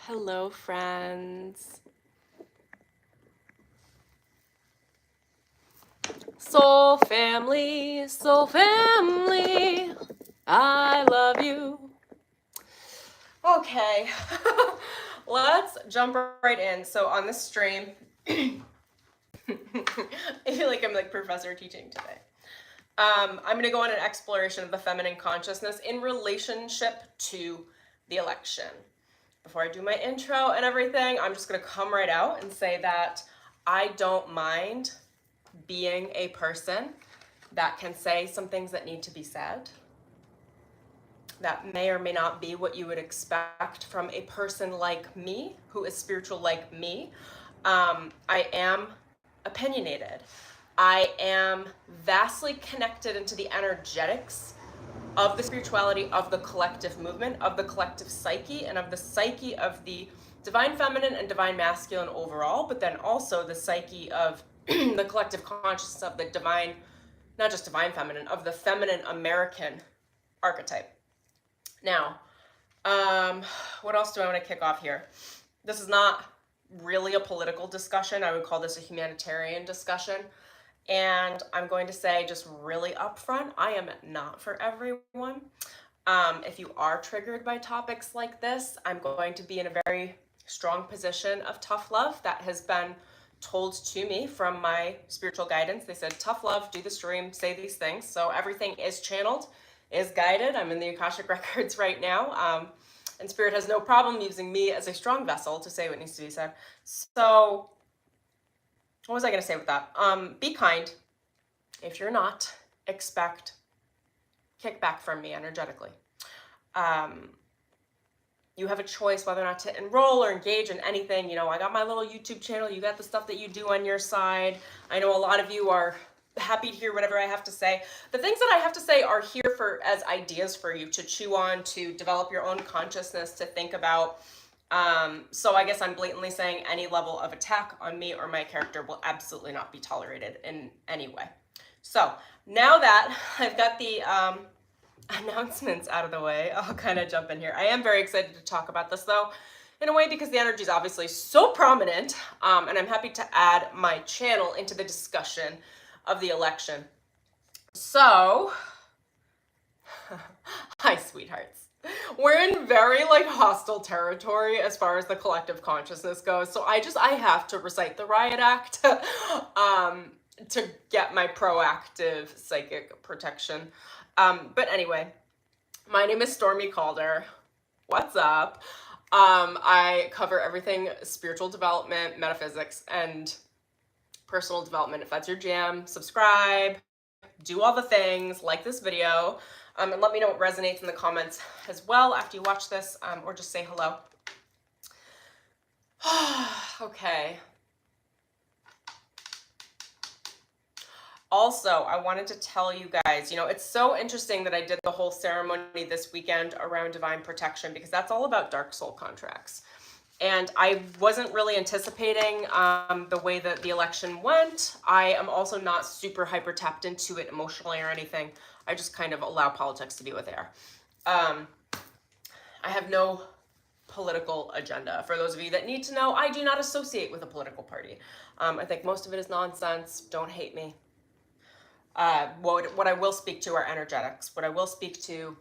Hello, friends. Soul family, I love you. Okay, let's jump right in. So on this stream, I feel like I'm like professor teaching today. I'm going to go on an exploration of the feminine consciousness in relationship to the election. Before I do my intro and everything, I'm just going to come right out and say that I don't mind being a person that can say some things that need to be said, that may or may not be what you would expect from a person like me, who is spiritual like me. I am opinionated. I am vastly connected into the energetics of the spirituality of the collective movement, of the collective psyche, and of the psyche of the divine feminine and divine masculine overall, but then also the psyche of the collective consciousness of the divine, not just divine feminine, of the feminine American archetype. Now, what else do I want to kick off here? This is not really a political discussion. I would call this a humanitarian discussion. And I'm going to say just really upfront, I am not for everyone. If you are triggered by topics like this, I'm going to be in a very strong position of tough love that has been told to me from my spiritual guidance. They said, tough love, do the stream, say these things. So everything is channeled, is guided. I'm in the Akashic records right now. And Spirit has no problem using me as a strong vessel to say what needs to be said. So what was I going to say with that? Be kind. If you're not, expect kickback from me energetically. You have a choice whether or not to enroll or engage in anything. You know, I got my little YouTube channel. You got the stuff that you do on your side. I know a lot of you are happy to hear whatever I have to say. The things that I have to say are here for as ideas for you to chew on, to develop your own consciousness, to think about. So I guess I'm blatantly saying any level of attack on me or my character will absolutely not be tolerated in any way. So now that I've got the announcements out of the way, I'll kind of jump in here. I am very excited to talk about this though, in a way, because the energy is obviously so prominent, and I'm happy to add my channel into the discussion of the election. So, hi sweethearts. We're in very like hostile territory as far as the collective consciousness goes. So I have to recite the Riot Act to get my proactive psychic protection. But anyway, my name is Stormy Calder. What's up? I cover everything spiritual development, metaphysics, and personal development. If that's your jam, subscribe, do all the things, like this video. And let me know what resonates in the comments as well after you watch this, or just say hello. Okay. Also, I wanted to tell you guys, you know, it's so interesting that I did the whole ceremony this weekend around divine protection, because that's all about dark soul contracts. And I wasn't really anticipating the way that the election went. I am also not super hyper tapped into it emotionally or anything. I just kind of allow politics to be what they are. I have no political agenda. For those of you that need to know, I do not associate with a political party. I think most of it is nonsense. Don't hate me. What I will speak to are energetics. What I will speak to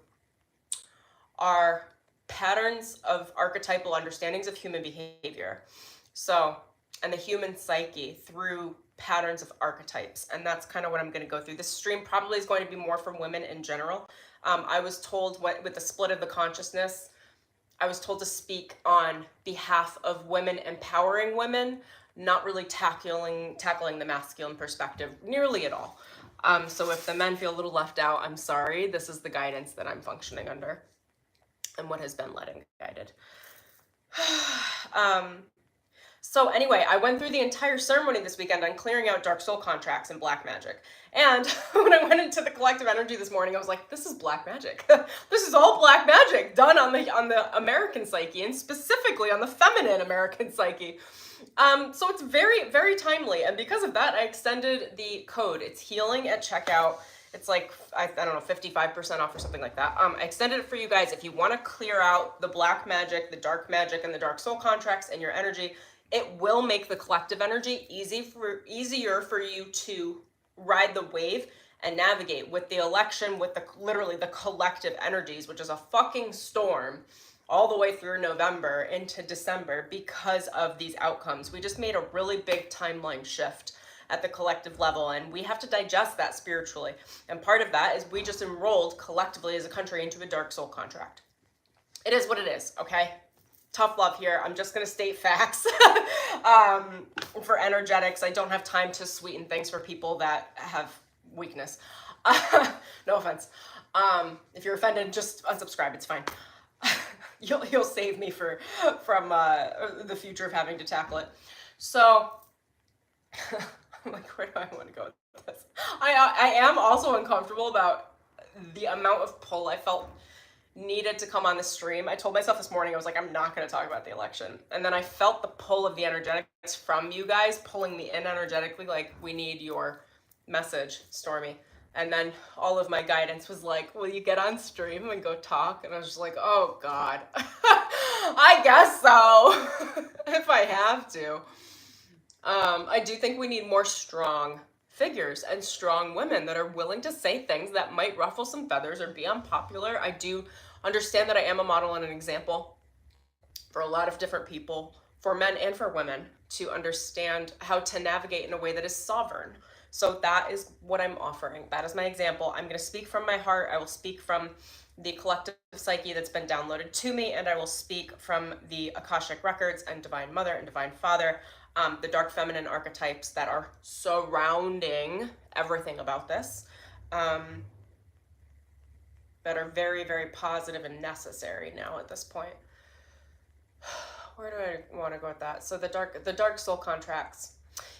are patterns of archetypal understandings of human behavior. So, and the human psyche through patterns of archetypes. And that's kind of what I'm going to go through. This stream probably is going to be more from women in general. I was told with the split of the consciousness, I was told to speak on behalf of women, empowering women, not really tackling the masculine perspective nearly at all. So if the men feel a little left out, I'm sorry. This is the guidance that I'm functioning under and what has been led and guided. So anyway, I went through the entire ceremony this weekend on clearing out dark soul contracts and black magic. And when I went into the collective energy this morning, I was like, this is black magic. This is all black magic done on the American psyche, and specifically on the feminine American psyche. So it's very, very timely. And because of that, I extended the code. It's healing at checkout. It's like, I don't know, 55% off or something like that. I extended it for you guys. If you want to clear out the black magic, the dark magic, and the dark soul contracts in your energy, it will make the collective energy easier for you to ride the wave and navigate with the election, with the literally the collective energies, which is a fucking storm all the way through November into December because of these outcomes. We just made a really big timeline shift at the collective level, and we have to digest that spiritually. And part of that is we just enrolled collectively as a country into a dark soul contract. It is what it is, okay? Tough love here. I'm just going to state facts. For energetics, I don't have time to sweeten things for people that have weakness. No offense. If you're offended, just unsubscribe. It's fine. You'll save me from the future of having to tackle it. So, like, where do I want to go with this? I am also uncomfortable about the amount of pull I felt needed to come on the stream. I told myself this morning, I was like, I'm not going to talk about the election. And then I felt the pull of the energetics from you guys pulling me in energetically, like, we need your message, Stormy. And then all of my guidance was like, will you get on stream and go talk? And I was just like, oh God, I guess so, if I have to. I do think we need more strong figures and strong women that are willing to say things that might ruffle some feathers or be unpopular. I do understand that I am a model and an example for a lot of different people, for men and for women, to understand how to navigate in a way that is sovereign. So that is what I'm offering. That is my example. I'm going to speak from my heart. I will speak from the collective psyche that's been downloaded to me, and I will speak from the Akashic records and Divine Mother and Divine Father, the dark feminine archetypes that are surrounding everything about this, that are very, very positive and necessary now at this point. Where do I want to go with that? So the dark soul contracts.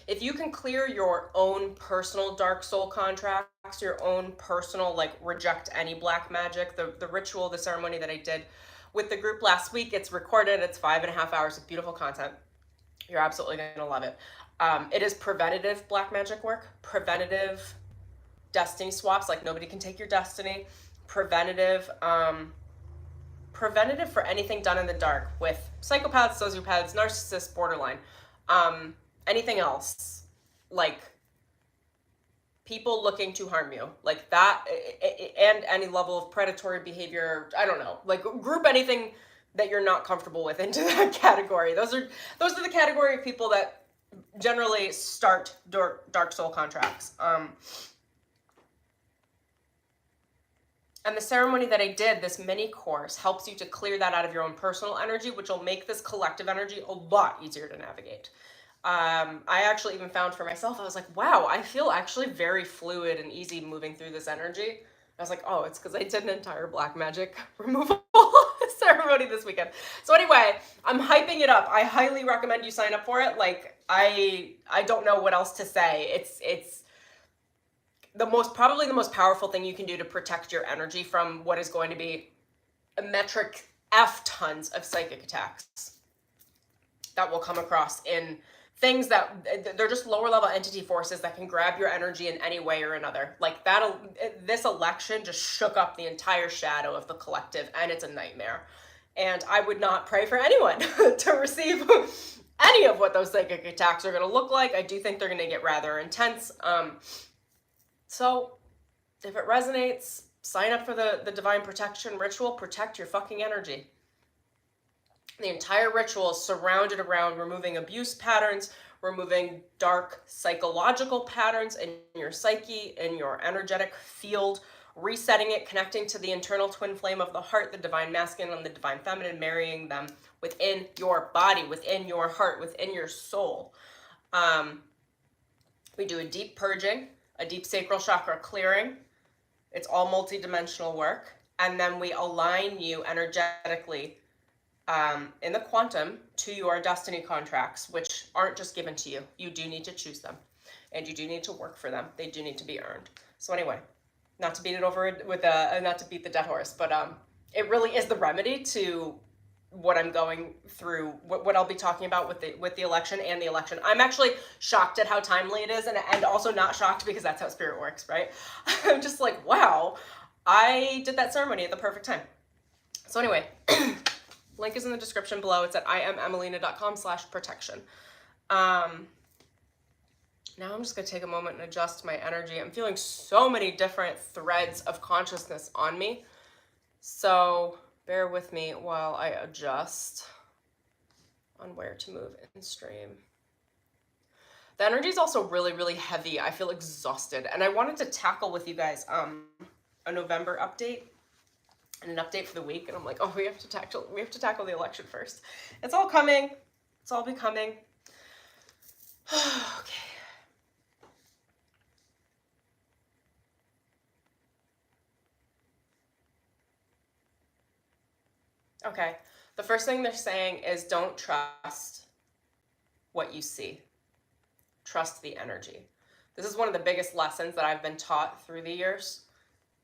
If you can clear your own personal dark soul contracts, your own personal, like, reject any black magic, the ritual, the ceremony that I did with the group last week, it's recorded, it's 5.5 hours of beautiful content. You're absolutely going to love it. It is preventative black magic work, preventative destiny swaps, like nobody can take your destiny, preventative for anything done in the dark with psychopaths, sociopaths, narcissists, borderline, anything else, like people looking to harm you, like that, and any level of predatory behavior. I don't know, like, group anything that you're not comfortable with into that category. Those are the category of people that generally start dark soul contracts. And the ceremony that I did, this mini course, helps you to clear that out of your own personal energy, which will make this collective energy a lot easier to navigate. I actually even found for myself, I was like, wow, I feel actually very fluid and easy moving through this energy. I was like, oh, it's because I did an entire black magic removal ceremony this weekend. So anyway, I'm hyping it up. I highly recommend you sign up for it. Like, I don't know what else to say. It's probably the most powerful thing you can do to protect your energy from what is going to be a metric F tons of psychic attacks that will come across in things that they're just lower level entity forces that can grab your energy in any way or another. Like this election just shook up the entire shadow of the collective, and it's a nightmare. And I would not pray for anyone to receive any of what those psychic attacks are going to look like. I do think they're going to get rather intense. So if it resonates, sign up for the divine protection ritual. Protect your fucking energy. The entire ritual is surrounded around removing abuse patterns, removing dark psychological patterns in your psyche, in your energetic field, resetting it, connecting to the internal twin flame of the heart, the divine masculine and the divine feminine, marrying them within your body, within your heart, within your soul. We do a deep purging, a deep sacral chakra clearing. It's all multidimensional work. And then we align you energetically in the quantum to your destiny contracts, which aren't just given to you. You do need to choose them, and you do need to work for them. They do need to be earned. So anyway, not to beat it over with not to beat the dead horse, but it really is the remedy to what I'm going through, what I'll be talking about with the election and the election. I'm actually shocked at how timely it is, and also not shocked because that's how spirit works, right? I'm just like, wow, I did that ceremony at the perfect time. So anyway, link is in the description below. It's at imemmelina.com/protection. Now I'm just gonna take a moment and adjust my energy. I'm feeling so many different threads of consciousness on me. So bear with me while I adjust on where to move in stream. The energy is also really, really heavy. I feel exhausted, and I wanted to tackle with you guys a November update and an update for the week. And I'm like, oh, we have to tackle the election first. It's all coming. It's all becoming. Okay. Okay, the first thing they're saying is don't trust what you see. Trust the energy. This is one of the biggest lessons that I've been taught through the years,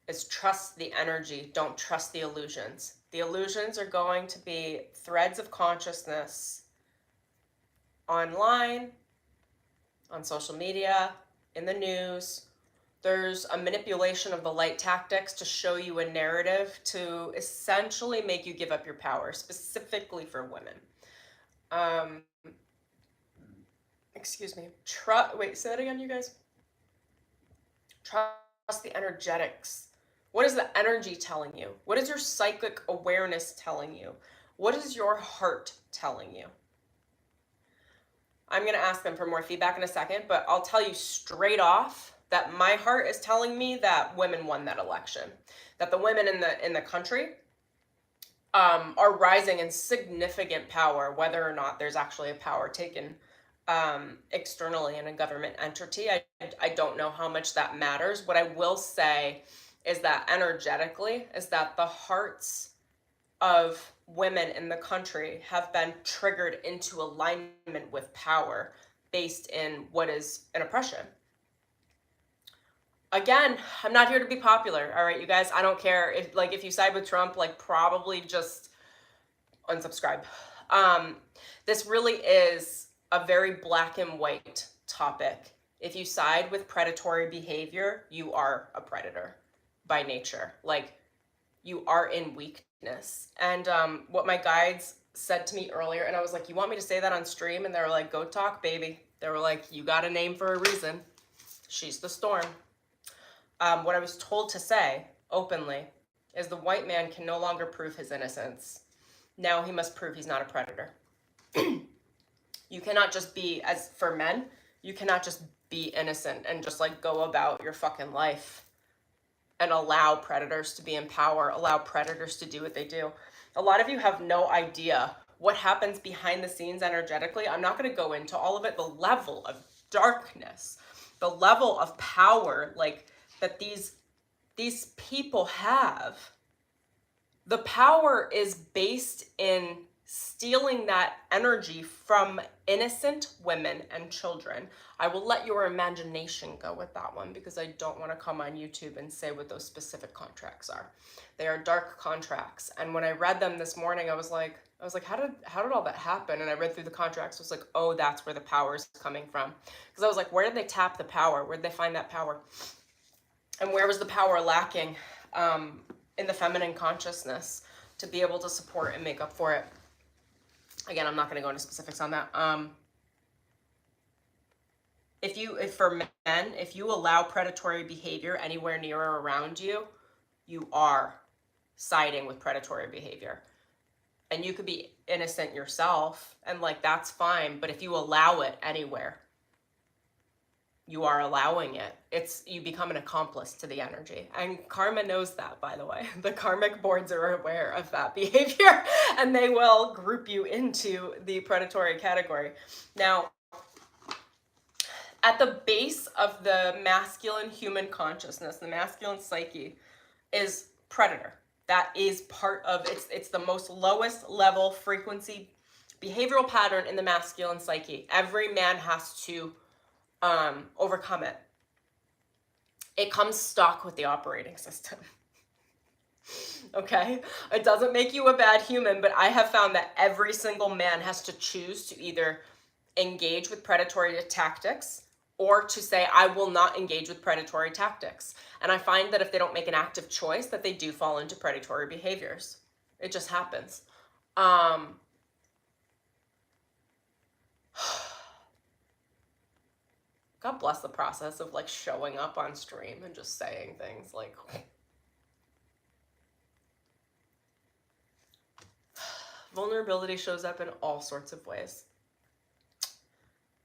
is trust the energy, don't trust the illusions. The illusions are going to be threads of consciousness online, on social media, in the news. There's a manipulation of the light tactics to show you a narrative to essentially make you give up your power, specifically for women. Excuse me. Wait, say that again, you guys. Trust the energetics. What is the energy telling you? What is your psychic awareness telling you? What is your heart telling you? I'm going to ask them for more feedback in a second, but I'll tell you straight off that my heart is telling me that women won that election, that the women in the country are rising in significant power, whether or not there's actually a power taken externally in a government entity. I don't know how much that matters. What I will say is that energetically, is that the hearts of women in the country have been triggered into alignment with power based in what is an oppression. Again, I'm not here to be popular, all right, you guys? I don't care if you side with Trump, probably just unsubscribe. This really is a very black and white topic. If you side with predatory behavior, you are a predator by nature. You are in weakness. And what my guides said to me earlier, and I was like, you want me to say that on stream? And they were like, go talk, baby. They were like, you got a name for a reason. She's the storm. What I was told to say openly is the white man can no longer prove his innocence. Now he must prove he's not a predator. You cannot just be, as for men, you cannot just be innocent and just go about your fucking life and allow predators to be in power, allow predators to do what they do. A lot of you have no idea what happens behind the scenes energetically. I'm not going to go into all of it. The level of darkness, the level of power, that these people have. The power is based in stealing that energy from innocent women and children. I will let your imagination go with that one because I don't want to come on YouTube and say what those specific contracts are. They are dark contracts. And when I read them this morning, I was like, how did all that happen? And I read through the contracts. I was like, oh, that's where the power is coming from. Because I was like, where did they tap the power? Where did they find that power? And where was the power lacking in the feminine consciousness to be able to support and make up for it? Again, I'm not going to go into specifics on that. If for men, if you allow predatory behavior anywhere near or around you, you are siding with predatory behavior. And you could be innocent yourself, and that's fine. But if you allow it anywhere, you are allowing it. You become an accomplice to the energy. And karma knows that, by the way. The karmic boards are aware of that behavior, and they will group you into the predatory category. Now, at the base of the masculine human consciousness, the masculine psyche, is predator. That is part of, it's the most lowest level frequency behavioral pattern in the masculine psyche. Every man has to overcome it. It comes stock with the operating system. Okay? It doesn't make you a bad human, but I have found that every single man has to choose to either engage with predatory tactics or to say, I will not engage with predatory tactics. And I find that if they don't make an active choice, that they do fall into predatory behaviors. It just happens. God bless the process of like showing up on stream and just saying things like, vulnerability shows up in all sorts of ways.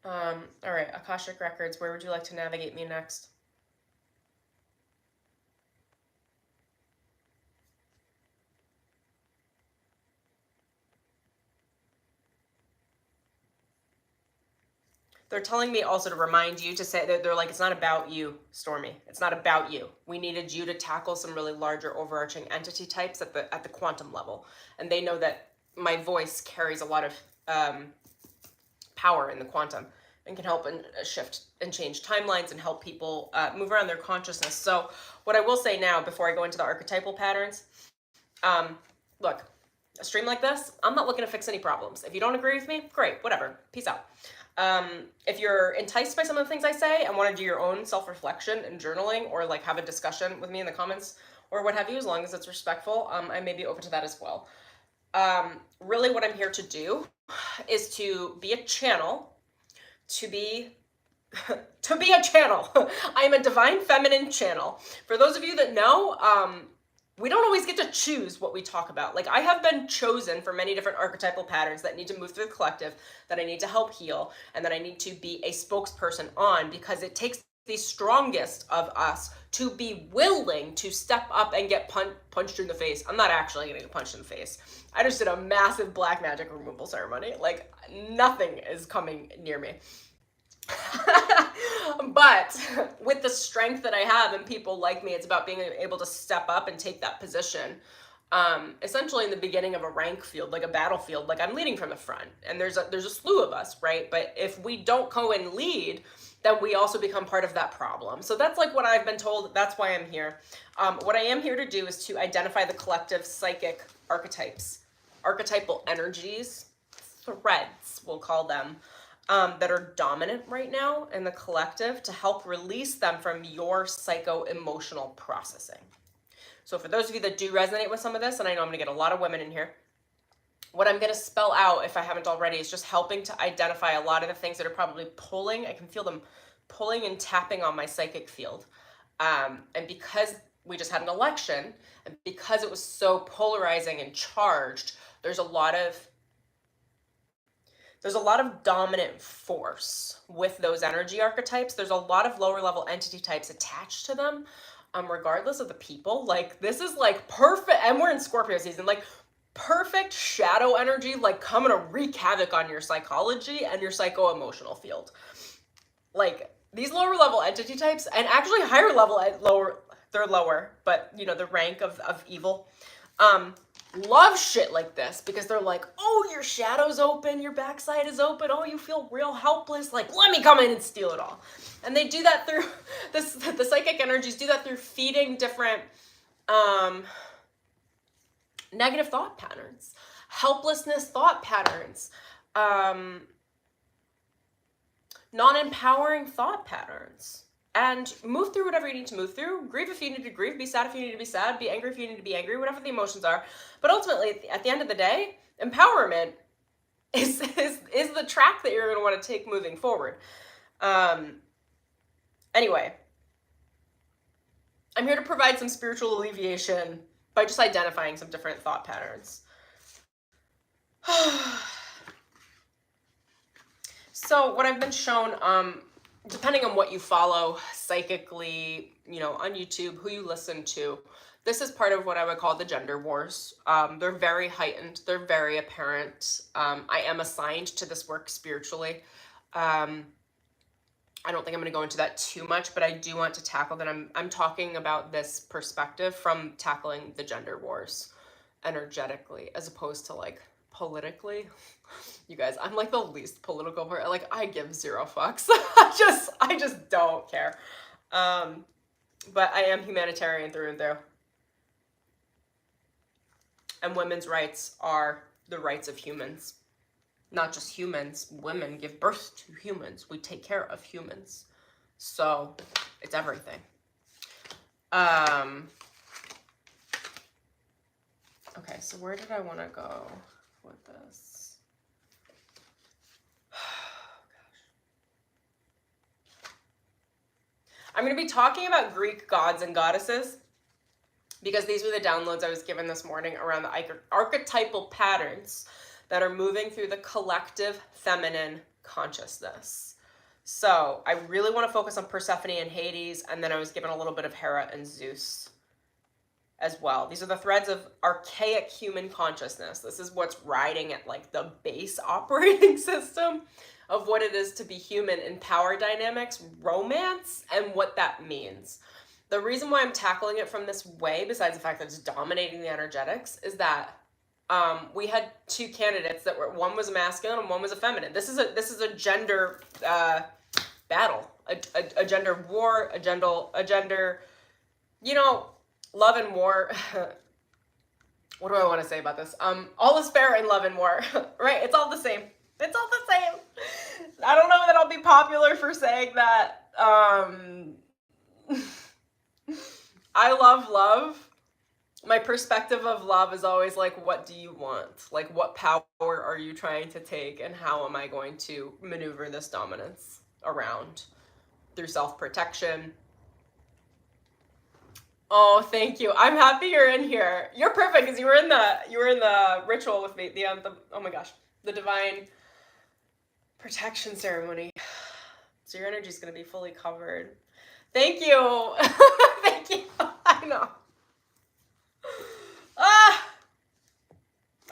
All right, Akashic Records, where would you like to navigate me next? They're telling me also to remind you to say that they're like, it's not about you, Stormy. It's not about you. We needed you to tackle some really larger overarching entity types at the quantum level. And they know that my voice carries a lot of power in the quantum and can help and shift and change timelines and help people move around their consciousness. So what I will say now, before I go into the archetypal patterns, look, a stream like this, I'm not looking to fix any problems. If you don't agree with me, great, whatever, peace out. If you're enticed by some of the things I say and want to do your own self-reflection and journaling, or like have a discussion with me in the comments or what have you, as long as it's respectful, I may be open to that as well. Really what I'm here to do is to be a channel, to be a channel. I am a divine feminine channel. For those of you that know, we don't always get to choose what we talk about. Like, I have been chosen for many different archetypal patterns that need to move through the collective, that I need to help heal, and that I need to be a spokesperson on, because it takes the strongest of us to be willing to step up and get punched in the face. I'm not actually gonna get punched in the face. I just did a massive black magic removal ceremony. Like, nothing is coming near me. But with the strength that I have and people like me, it's about being able to step up and take that position. Essentially in the beginning of a rank field, like a battlefield, like I'm leading from the front, and there's a slew of us, right? But if we don't go and lead, then we also become part of that problem. So that's like what I've been told. That's why I'm here. What I am here to do is to identify the collective psychic archetypes, archetypal energies, threads, we'll call them, that are dominant right now in the collective, to help release them from your psycho-emotional processing. So for those of you that do resonate with some of this, and I know I'm gonna get a lot of women in here, what I'm gonna spell out, if I haven't already, is just helping to identify a lot of the things that are probably pulling. I can feel them pulling and tapping on my psychic field. And because we just had an election, and because it was so polarizing and charged, there's a lot of dominant force with those energy archetypes. There's a lot of lower level entity types attached to them, regardless of the people. Like, this is like perfect, and we're in Scorpio season, like perfect shadow energy, like coming to wreak havoc on your psychology and your psycho-emotional field. Like, these lower level entity types, and actually higher level, they're lower, but you know, the rank of evil, love shit like this, because they're like, oh, your shadow's open, your backside is open, oh, you feel real helpless, like, let me come in and steal it all. And they do that through the psychic energies do that through feeding different negative thought patterns, helplessness thought patterns, non-empowering thought patterns. And move through whatever you need to move through. Grieve if you need to grieve. Be sad if you need to be sad. Be angry if you need to be angry. Whatever the emotions are. But ultimately, at the end of the day, empowerment is the track that you're going to want to take moving forward. Anyway, I'm here to provide some spiritual alleviation by just identifying some different thought patterns. So what I've been shown, depending on what you follow psychically, you know, on YouTube, who you listen to, this is part of what I would call the gender wars. They're very heightened. They're very apparent. I am assigned to this work spiritually. I don't think I'm going to go into that too much, but I do want to tackle that. I'm talking about this perspective from tackling the gender wars energetically, as opposed to like politically. You guys, I'm like the least political part. Like, I give zero fucks. I just don't care. But I am humanitarian through and through. And women's rights are the rights of humans. Not just humans. Women give birth to humans. We take care of humans. So it's everything. Okay, so where did I want to go with this? I'm going to be talking about Greek gods and goddesses because these were the downloads I was given this morning around the archetypal patterns that are moving through the collective feminine consciousness. So I really want to focus on Persephone and Hades, and then I was given a little bit of Hera and Zeus as well. These are the threads of archaic human consciousness. This is what's riding at like the base operating system of what it is to be human in power dynamics, romance, and what that means. The reason why I'm tackling it from this way, besides the fact that it's dominating the energetics, is that we had two candidates that were, one was a masculine and one was a feminine. This is a gender battle, a gender war, a gender, you know, love and war. What do I want to say about this? All is fair in love and war, right? It's all the same. It's all the same. I don't know that I'll be popular for saying that. I love love. My perspective of love is always like, what do you want? Like, what power are you trying to take, and how am I going to maneuver this dominance around through self-protection? Oh, thank you. I'm happy you're in here. You're perfect because you were in the ritual with me. The oh my gosh, the divine protection ceremony. So your energy is going to be fully covered. Thank you. Thank you. I know.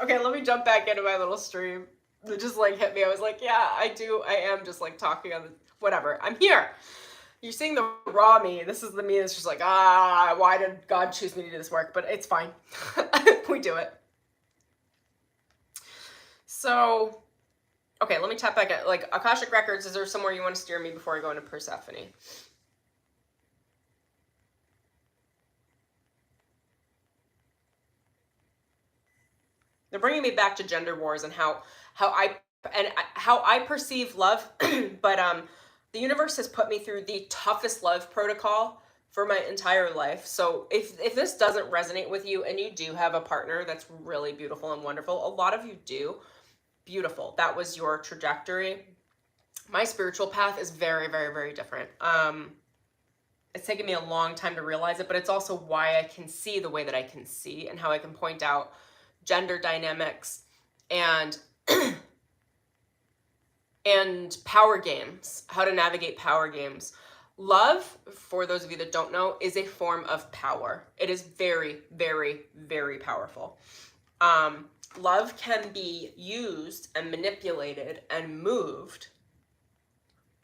Okay, let me jump back into my little stream. It just like hit me. I was like, yeah, I am just like talking on the, whatever. I'm here. You're seeing the raw me. This is the me that's just like, why did God choose me to do this work? But it's fine. We do it. So, okay, let me tap back at, like, Akashic Records. Is there somewhere you want to steer me before I go into Persephone? They're bringing me back to gender wars and how I perceive love, but the universe has put me through the toughest love protocol for my entire life. So if this doesn't resonate with you and you do have a partner that's really beautiful and wonderful, a lot of you do, beautiful. That was your trajectory. My spiritual path is very, very, very different. It's taken me a long time to realize it, but it's also why I can see the way that I can see and how I can point out gender dynamics and and power games, how to navigate power games. Love, for those of you that don't know, is a form of power. It is very, very, very powerful. Love can be used and manipulated and moved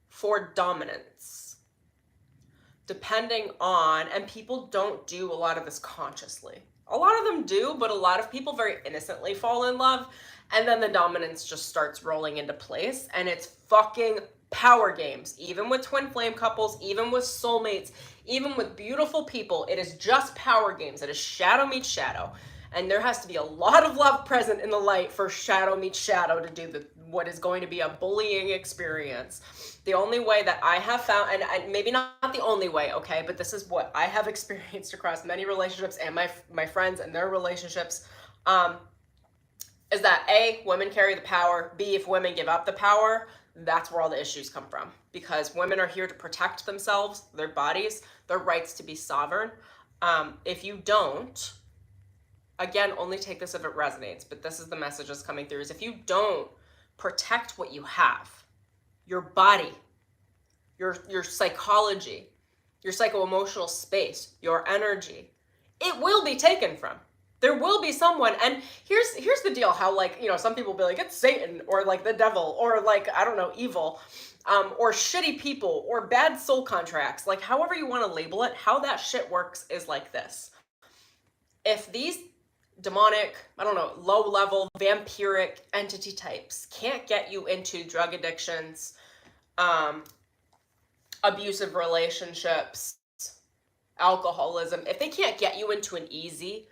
for dominance, depending on, and people don't do a lot of this consciously. A lot of them do, but a lot of people very innocently fall in love, and then the dominance just starts rolling into place, and it's fucking power games. Even with twin flame couples, even with soulmates, even with beautiful people, it is just power games. It is shadow meets shadow, and there has to be a lot of love present in the light for shadow meets shadow to do what is going to be a bullying experience. The only way that I have found, and maybe not the only way, okay, but this is what I have experienced across many relationships and my friends and their relationships, is that A, women carry the power. B, if women give up the power, that's where all the issues come from. Because women are here to protect themselves, their bodies, their rights to be sovereign. If you don't, again, only take this if it resonates, but this is the message that's coming through, is if you don't protect what you have, your body, your psychology, your psycho-emotional space, your energy, it will be taken from. There will be someone, and here's the deal, how, like, you know, some people will be like, it's Satan, or like the devil, or like, I don't know, evil, or shitty people, or bad soul contracts, like however you want to label it, how that shit works is like this. If these demonic, I don't know, low-level, vampiric entity types can't get you into drug addictions, abusive relationships, alcoholism, if they can't get you into an easy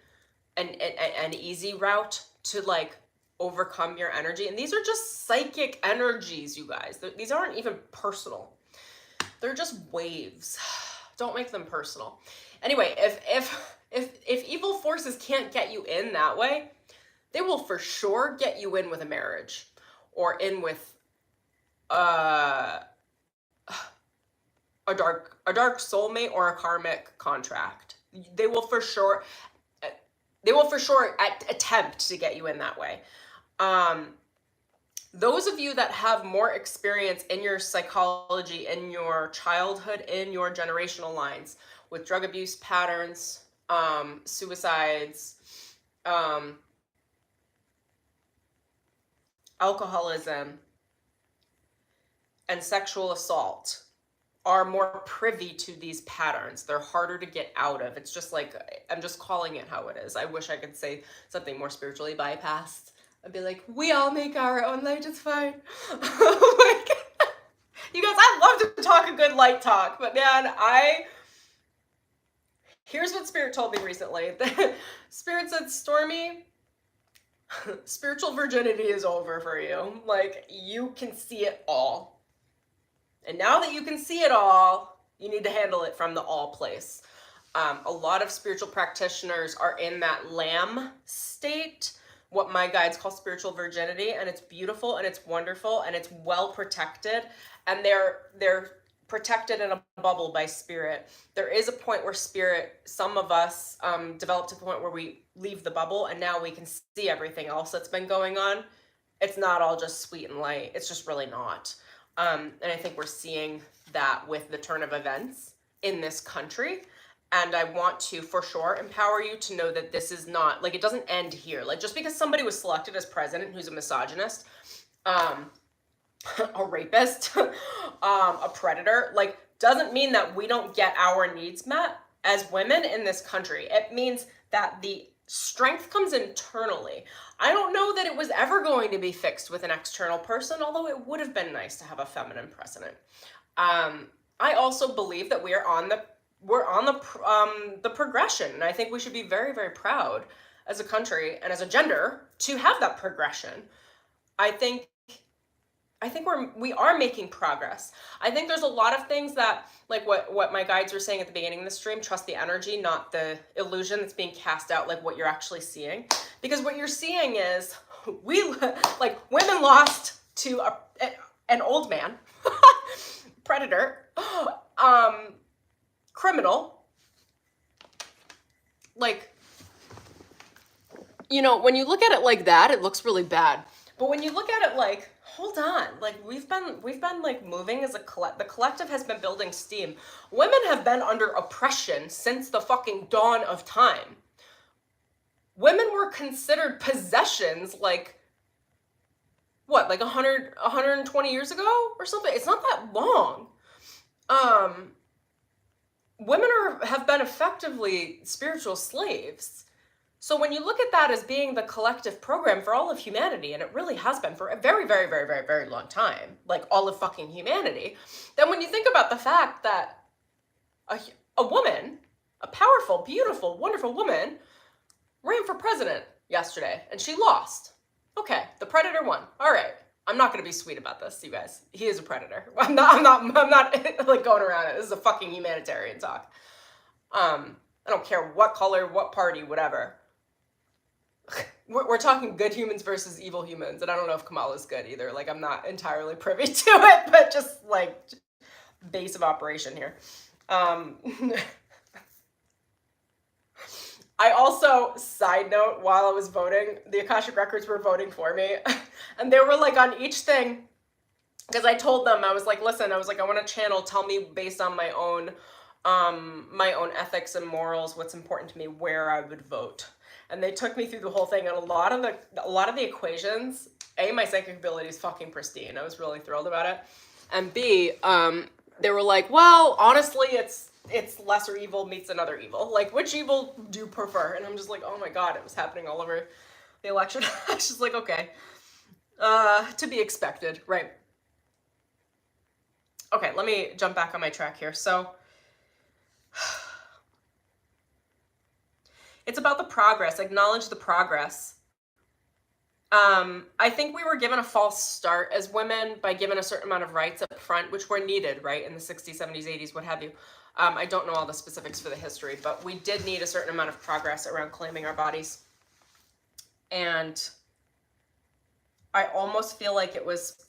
an easy route to like overcome your energy. And these are just psychic energies, you guys. These aren't even personal. They're just waves. Don't make them personal. Anyway, if evil forces can't get you in that way, they will for sure get you in with a marriage or in with a dark soulmate or a karmic contract. They will for sure attempt to get you in that way. Those of you that have more experience in your psychology, in your childhood, in your generational lines with drug abuse patterns, suicides, alcoholism, and sexual assault are more privy to these patterns. They're harder to get out of. It's just like, I'm just calling it how it is. I wish I could say something more spiritually bypassed. I'd be like, we all make our own light, it's fine. Like, you guys, I love to talk a good light talk, but man, here's what Spirit told me recently. Spirit said, Stormy, spiritual virginity is over for you. Like, you can see it all. And now that you can see it all, you need to handle it from the all place. A lot of spiritual practitioners are in that lamb state, what my guides call spiritual virginity, and it's beautiful and it's wonderful and it's well protected, and they're protected in a bubble by Spirit. There is a point where Spirit, some of us develop to the point where we leave the bubble and now we can see everything else that's been going on. It's not all just sweet and light. It's just really not. And I think we're seeing that with the turn of events in this country. And I want to, for sure, empower you to know that this is not, like, it doesn't end here. Like, just because somebody was selected as president who's a misogynist, a rapist, a predator, like, doesn't mean that we don't get our needs met as women in this country. It means that the strength comes internally. I don't know that it was ever going to be fixed with an external person, although it would have been nice to have a feminine president. I also believe that we're on the progression, and I think we should be very, very proud as a country and as a gender to have that progression. I think we are making progress. I think there's a lot of things that, like what my guides were saying at the beginning of the stream, trust the energy, not the illusion that's being cast out, like what you're actually seeing. Because what you're seeing is women lost to an old man, predator, criminal. Like, you know, when you look at it like that, it looks really bad. But when you look at it like, hold on, like we've been like moving as the collective has been building steam. Women have been under oppression since the fucking dawn of time. Women were considered possessions like, what, like 120 years ago or something? It's not that long. Women have been effectively spiritual slaves. So when you look at that as being the collective program for all of humanity, and it really has been for a very, very, very, very, very long time, like all of fucking humanity, then when you think about the fact that a woman, a powerful, beautiful, wonderful woman, ran for president yesterday, and she lost. Okay, the predator won. All right. I'm not going to be sweet about this, you guys. He is a predator. I'm not like going around it. This is a fucking humanitarian talk. I don't care what color, what party, whatever. We're talking good humans versus evil humans, and I don't know if Kamala's good either. Like, I'm not entirely privy to it, but just like base of operation here. I also, side note, while I was voting, the Akashic Records were voting for me, and they were like on each thing, because I told them, I was like, listen, I was like, I want to channel, tell me based on my own ethics and morals, what's important to me, where I would vote. And they took me through the whole thing, and a lot of the equations, A, my psychic ability is fucking pristine. I was really thrilled about it. And B, they were like, well, honestly, it's lesser evil meets another evil. Like, which evil do you prefer? And I'm just like, oh my God, it was happening all over the election. I was just like, okay, to be expected, right? Okay, let me jump back on my track here. So, It's about the progress. Acknowledge the progress. I think we were given a false start as women by given a certain amount of rights up front, which were needed, right, in the 60s, 70s, 80s, what have you. I don't know all the specifics for the history, but we did need a certain amount of progress around claiming our bodies. And I almost feel like it was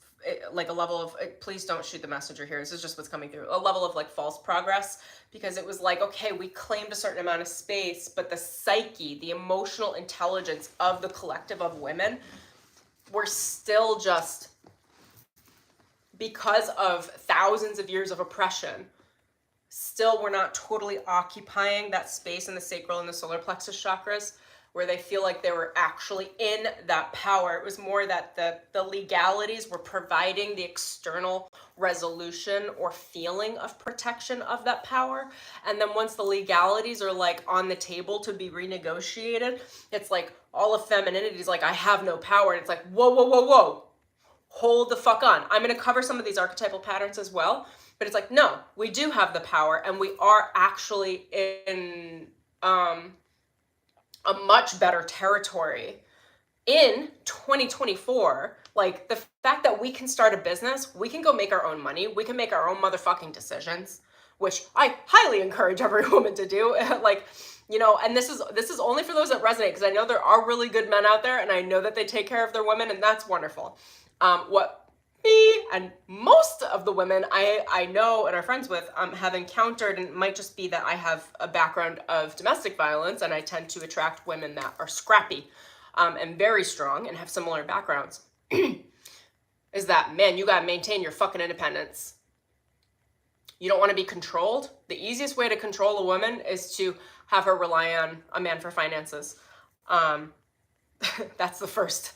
like a level of, please don't shoot the messenger here, this is just what's coming through, a level of like false progress, because it was like, okay, we claimed a certain amount of space, but the psyche, the emotional intelligence of the collective of women were still just, because of thousands of years of oppression, still we're not totally occupying that space in the sacral and the solar plexus chakras where they feel like they were actually in that power. It was more that the legalities were providing the external resolution or feeling of protection of that power. And then once the legalities are like on the table to be renegotiated, it's like all of femininity is like, I have no power. And it's like, whoa, whoa, whoa, whoa. Hold the fuck on. I'm going to cover some of these archetypal patterns as well. But it's like, no, we do have the power and we are actually in a much better territory in 2024. Like the fact that we can start a business, we can go make our own money, we can make our own motherfucking decisions, which I highly encourage every woman to do. Like, you know, and this is only for those that resonate, because I know there are really good men out there and I know that they take care of their women, and that's wonderful. What me and most of the women I know and are friends with have encountered, and it might just be that I have a background of domestic violence and I tend to attract women that are scrappy and very strong and have similar backgrounds, is that, man, you gotta maintain your fucking independence. You don't want to be controlled. The easiest way to control a woman is to have her rely on a man for finances. That's the first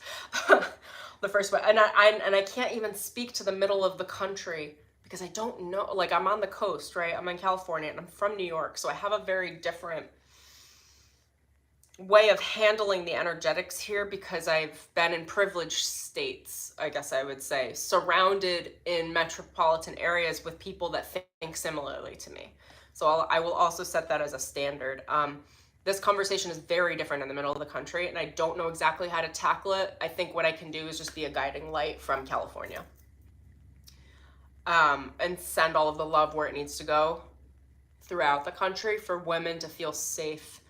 the first way. And I can't even speak to the middle of the country because I don't know, like I'm on the coast, right? I'm in California and I'm from New York. So I have a very different way of handling the energetics here because I've been in privileged states, I guess I would say, surrounded in metropolitan areas with people that think similarly to me. So I will also set that as a standard. This conversation is very different in the middle of the country, and I don't know exactly how to tackle it. I think what I can do is just be a guiding light from California, and send all of the love where it needs to go throughout the country for women to feel safe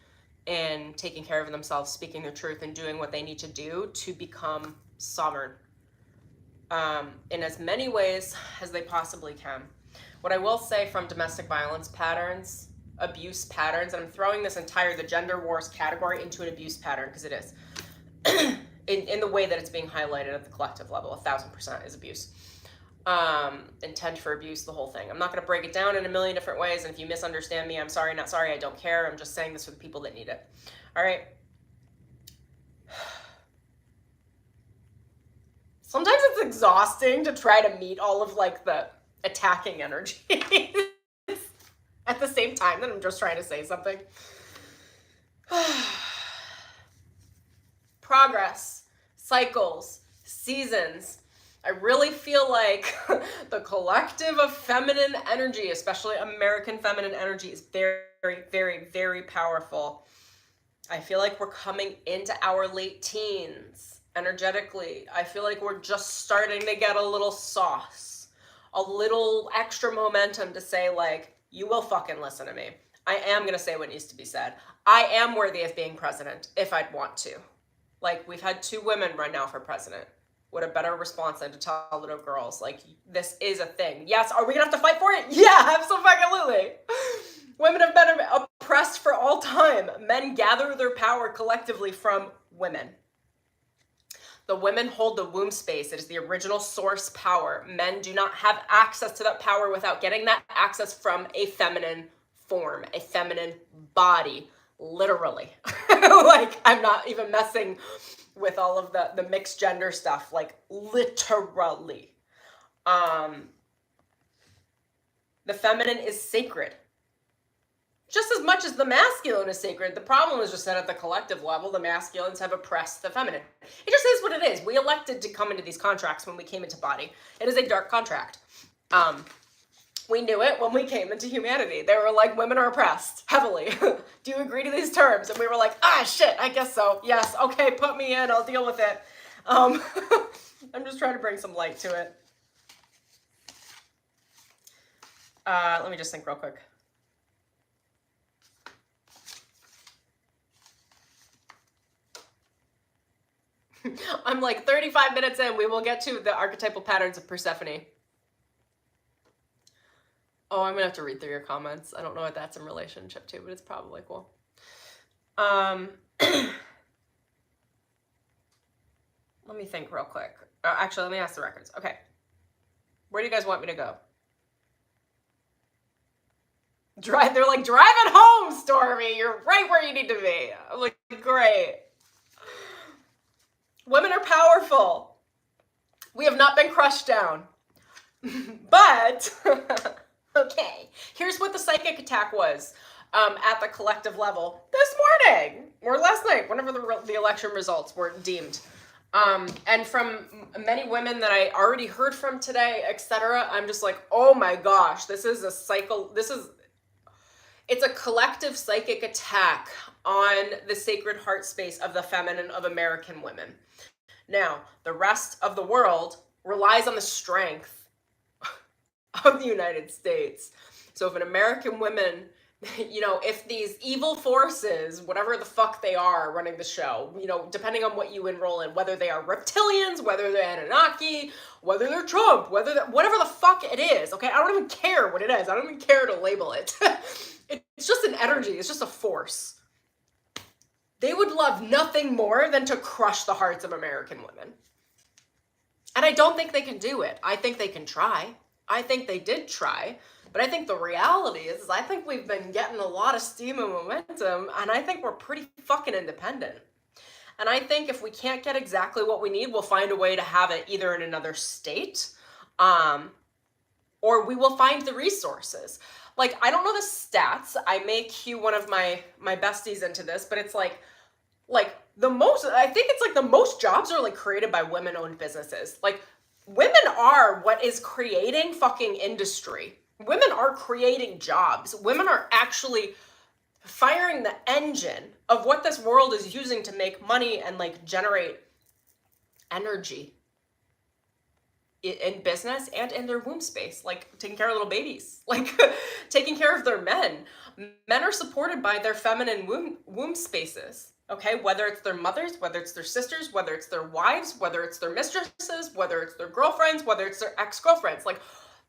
in taking care of themselves, speaking their truth, and doing what they need to do to become sovereign in as many ways as they possibly can. What I will say from domestic violence patterns, abuse patterns, and I'm throwing this the gender wars category into an abuse pattern because it is, in the way that it's being highlighted at the collective level, 1000% is abuse. Intent for abuse, the whole thing. I'm not going to break it down in a million different ways, and if you misunderstand me, I'm sorry, not sorry, I don't care. I'm just saying this for the people that need it. All right. Sometimes it's exhausting to try to meet all of like the attacking energy at the same time that I'm just trying to say something. Progress, cycles, seasons. I really feel like the collective of feminine energy, especially American feminine energy, is very, very, very powerful. I feel like we're coming into our late teens energetically. I feel like we're just starting to get a little sauce, a little extra momentum to say like, you will fucking listen to me. I am going to say what needs to be said. I am worthy of being president if I'd want to. Like, we've had 2 women run now for president. What a better response than to tell little girls, like, this is a thing. Yes, are we going to have to fight for it? Yeah, absolutely. Women have been oppressed for all time. Men gather their power collectively from women. The women hold the womb space. It is the original source power. Men do not have access to that power without getting that access from a feminine form, a feminine body, literally. Like, I'm not even messing with all of the mixed gender stuff, like literally. The feminine is sacred. Just as much as the masculine is sacred. The problem is just that at the collective level, the masculines have oppressed the feminine. It just is what it is. We elected to come into these contracts when we came into body. It is a dark contract. We knew it when we came into humanity. They were like, women are oppressed heavily. Do you agree to these terms? And we were like, ah, shit, I guess so. Yes, okay, put me in, I'll deal with it. I'm just trying to bring some light to it. Let me just think real quick. I'm like 35 minutes in, we will get to the archetypal patterns of Persephone. Oh, I'm gonna have to read through your comments. I don't know what that's in relationship to, but it's probably cool. Let me think real quick. Actually, let me ask the records. Okay. Where do you guys want me to go? They're like, drive it home, Stormy. You're right where you need to be. I'm like, great. Women are powerful. We have not been crushed down. But, okay, here's what the psychic attack was at the collective level this morning or last night, whenever the election results were deemed. And from many women that I already heard from today, etc., I'm just like, oh my gosh, this is a cycle. It's a collective psychic attack on the sacred heart space of the feminine of American women. Now, the rest of the world relies on the strength of the United States. So if an American woman, you know, if these evil forces, whatever the fuck they are running the show, you know, depending on what you enroll in, whether they are reptilians, whether they're Anunnaki, whether they're Trump, whatever the fuck it is, okay? I don't even care what it is. I don't even care to label it. It's just an energy. It's just a force. They would love nothing more than to crush the hearts of American women. And I don't think they can do it. I think they can try. I think they did try. But I think the reality is I think we've been getting a lot of steam and momentum, and I think we're pretty fucking independent. And I think if we can't get exactly what we need, we'll find a way to have it either in another state, or we will find the resources. Like, I don't know the stats. I may cue one of my besties into this, but it's like the most, I think it's like the most jobs are like created by women-owned businesses. Like, women are what is creating fucking industry. Women are creating jobs. Women are actually firing the engine of what this world is using to make money and like generate energy in business and in their womb space, like taking care of little babies, like taking care of their men. Men are supported by their feminine womb spaces, okay? Whether it's their mothers, whether it's their sisters, whether it's their wives, whether it's their mistresses, whether it's their girlfriends, whether it's their ex-girlfriends. Like,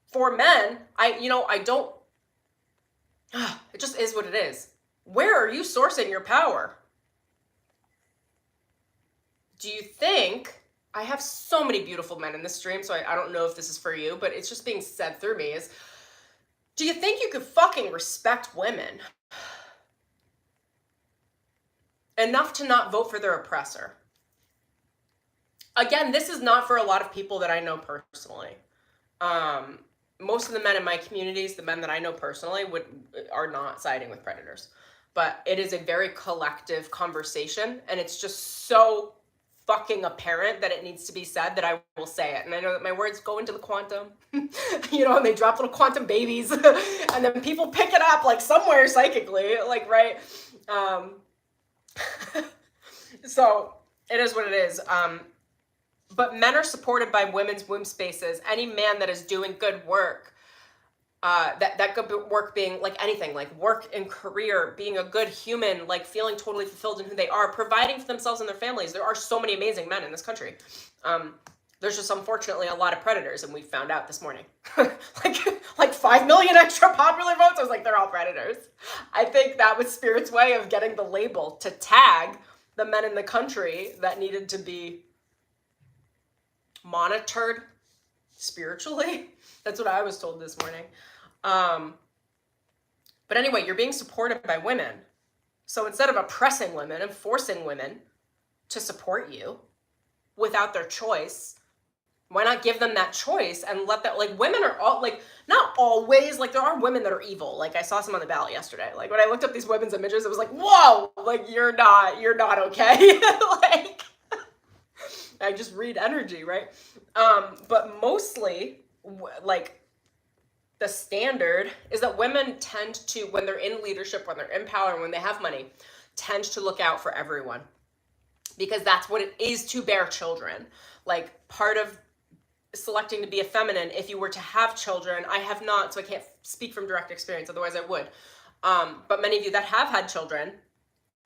for men, it just is what it is. Where are you sourcing your power? Do you think, I have so many beautiful men in this stream, so I don't know if this is for you, but it's just being said through me is, do you think you could fucking respect women enough to not vote for their oppressor? Again, this is not for a lot of people that I know personally. Most of the men in my communities, the men that I know personally, are not siding with predators. But it is a very collective conversation, and it's just so fucking apparent that it needs to be said that I will say it. And I know that my words go into the quantum, you know, and they drop little quantum babies, and then people pick it up like somewhere psychically, like, right? So it is what it is. But men are supported by women's womb spaces. Any man that is doing good work, that good work being like anything, like work and career, being a good human, like feeling totally fulfilled in who they are, providing for themselves and their families. There are so many amazing men in this country. There's just unfortunately a lot of predators, and we found out this morning. like 5 million extra popular votes. I was like, they're all predators. I think that was Spirit's way of getting the label to tag the men in the country that needed to be monitored spiritually. That's what I was told this morning. But anyway, you're being supported by women. So instead of oppressing women and forcing women to support you without their choice, why not give them that choice and let that, like, women are all, like, not always, like, there are women that are evil. Like, I saw some on the ballot yesterday. Like, when I looked up these women's images, it was like, whoa, like, you're not okay. Like, I just read energy, right? But mostly, like, the standard is that women tend to, when they're in leadership, when they're in power, and when they have money, tend to look out for everyone, because that's what it is to bear children. Like, part of selecting to be a feminine, if you were to have children, I have not, so I can't speak from direct experience, otherwise I would. But many of you that have had children,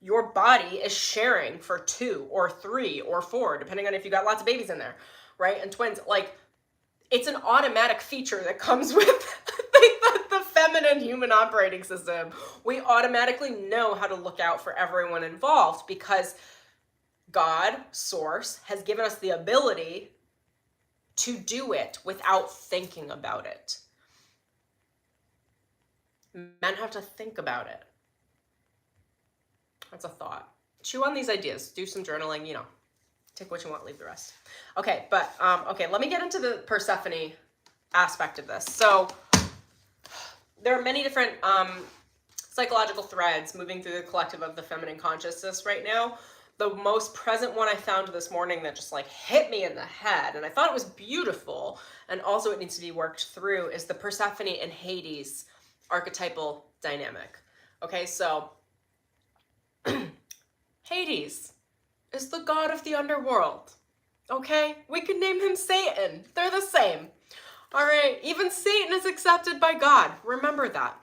your body is sharing for 2 or 3 or 4, depending on if you got lots of babies in there, right? And twins, like, it's an automatic feature that comes with the feminine human operating system. We automatically know how to look out for everyone involved because God, Source, has given us the ability to do it without thinking about it. Men have to think about it. That's a thought. Chew on these ideas. Do some journaling, you know. Take what you want, leave the rest. Okay, but, okay, let me get into the Persephone aspect of this. So there are many different psychological threads moving through the collective of the feminine consciousness right now. The most present one I found this morning that just like hit me in the head, and I thought it was beautiful, and also it needs to be worked through, is the Persephone and Hades archetypal dynamic. Okay, so Hades is the god of the underworld. Okay, we could name him Satan. They're the same. All right, even Satan is accepted by God. Remember that.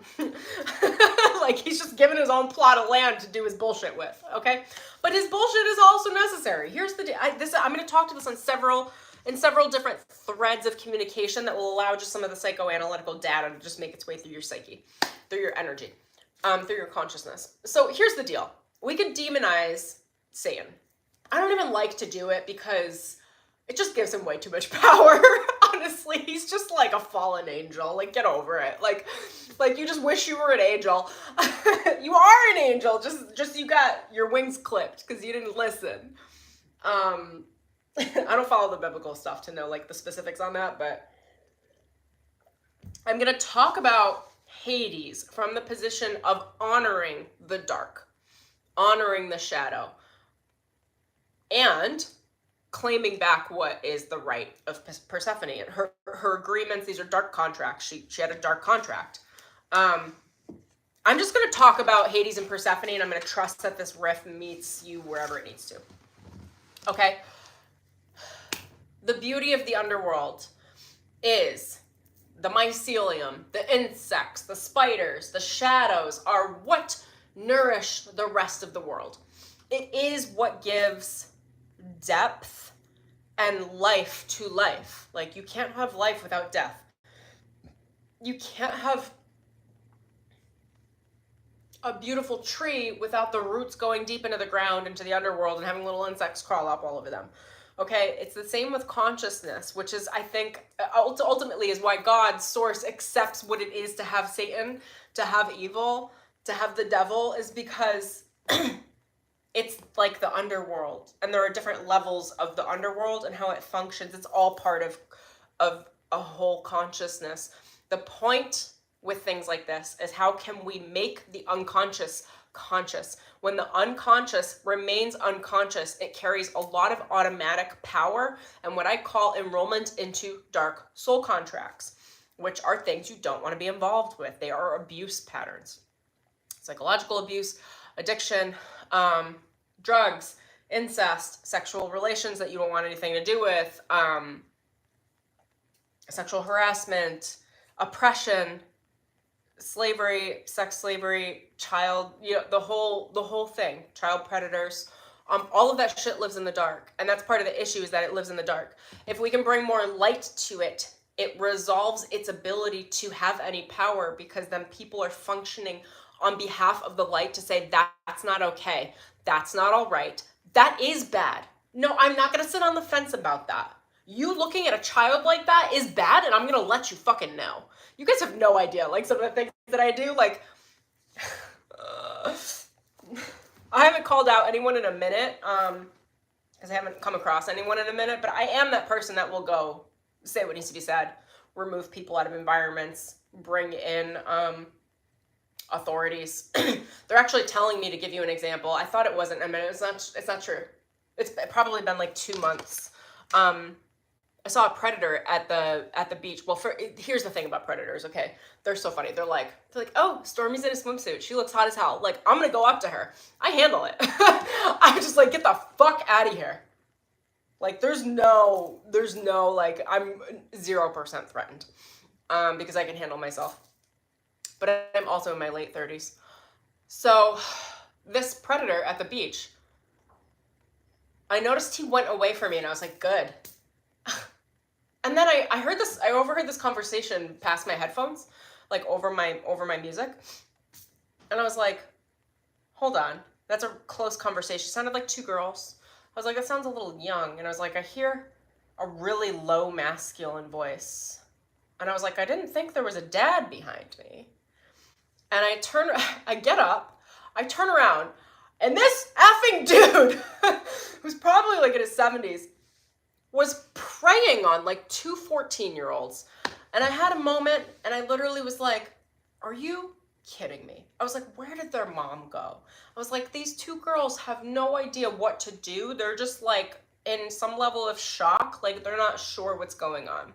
Like, he's just given his own plot of land to do his bullshit with, okay? But his bullshit is also necessary. Here's the I'm going to talk to this on several different threads of communication that will allow just some of the psychoanalytical data to just make its way through your psyche, through your energy, through your consciousness. So here's the deal. We could demonize Satan. I don't even like to do it because it just gives him way too much power. Honestly, he's just like a fallen angel. Like, get over it. Like you just wish you were an angel. You are an angel. Just you got your wings clipped because you didn't listen. I don't follow the biblical stuff to know like the specifics on that, but I'm going to talk about Hades from the position of honoring the dark, honoring the shadow, and claiming back what is the right of Persephone and her agreements. These are dark contracts. She had a dark contract. I'm just going to talk about Hades and Persephone, and I'm going to trust that this riff meets you wherever it needs to. Okay? The beauty of the underworld is the mycelium, the insects, the spiders, the shadows are what nourish the rest of the world. It is what gives depth and life to life. Like, you can't have life without death. You can't have a beautiful tree without the roots going deep into the ground, into the underworld, and having little insects crawl up all over them. Okay, it's the same with consciousness, which is, I think, ultimately is why God, Source, accepts what it is to have Satan, to have evil, to have the devil, is because it's like the underworld, and there are different levels of the underworld and how it functions. It's all part of a whole consciousness. The point with things like this is, how can we make the unconscious conscious? When the unconscious remains unconscious, it carries a lot of automatic power and what I call enrollment into dark soul contracts, which are things you don't want to be involved with. They are abuse patterns, psychological abuse, addiction, drugs, incest, sexual relations that you don't want anything to do with, sexual harassment, oppression, slavery, sex slavery, child, the whole thing, child predators, all of that shit lives in the dark. And that's part of the issue, is that it lives in the dark. If we can bring more light to it, it resolves its ability to have any power, because then people are functioning on behalf of the light to say, that's not okay. That's not all right. That is bad. No, I'm not going to sit on the fence about that. You looking at a child like that is bad, and I'm going to let you fucking know. You guys have no idea, like, some of the things that I do, like, I haven't called out anyone in a minute, because I haven't come across anyone in a minute, but I am that person that will go say what needs to be said, remove people out of environments, bring in authorities. They're actually telling me to give you an example. I thought it wasn't a minute. It's not true. It's probably been like 2 months. A saw a predator at the beach. Well, here's the thing about predators, okay? They're so funny. They're like, oh, Stormy's in a swimsuit. She looks hot as hell. Like, I'm gonna go up to her. I handle it. I'm just like, get the fuck out of here. Like, there's no, like, I'm 0% threatened, because I can handle myself. But I'm also in my late 30s. So this predator at the beach, I noticed he went away from me, and I was like, good. And then I overheard this conversation past my headphones, like over my music. And I was like, hold on, that's a close conversation. It sounded like two girls. I was like, that sounds a little young. And I was like, I hear a really low masculine voice. And I was like, I didn't think there was a dad behind me. And I get up, I turn around, and this effing dude, who's probably like in his 70s, was preying on like two 14-year-olds. And I had a moment, and I literally was like, are you kidding me? I was like, where did their mom go? I was like, these two girls have no idea what to do. They're just like in some level of shock. Like, they're not sure what's going on.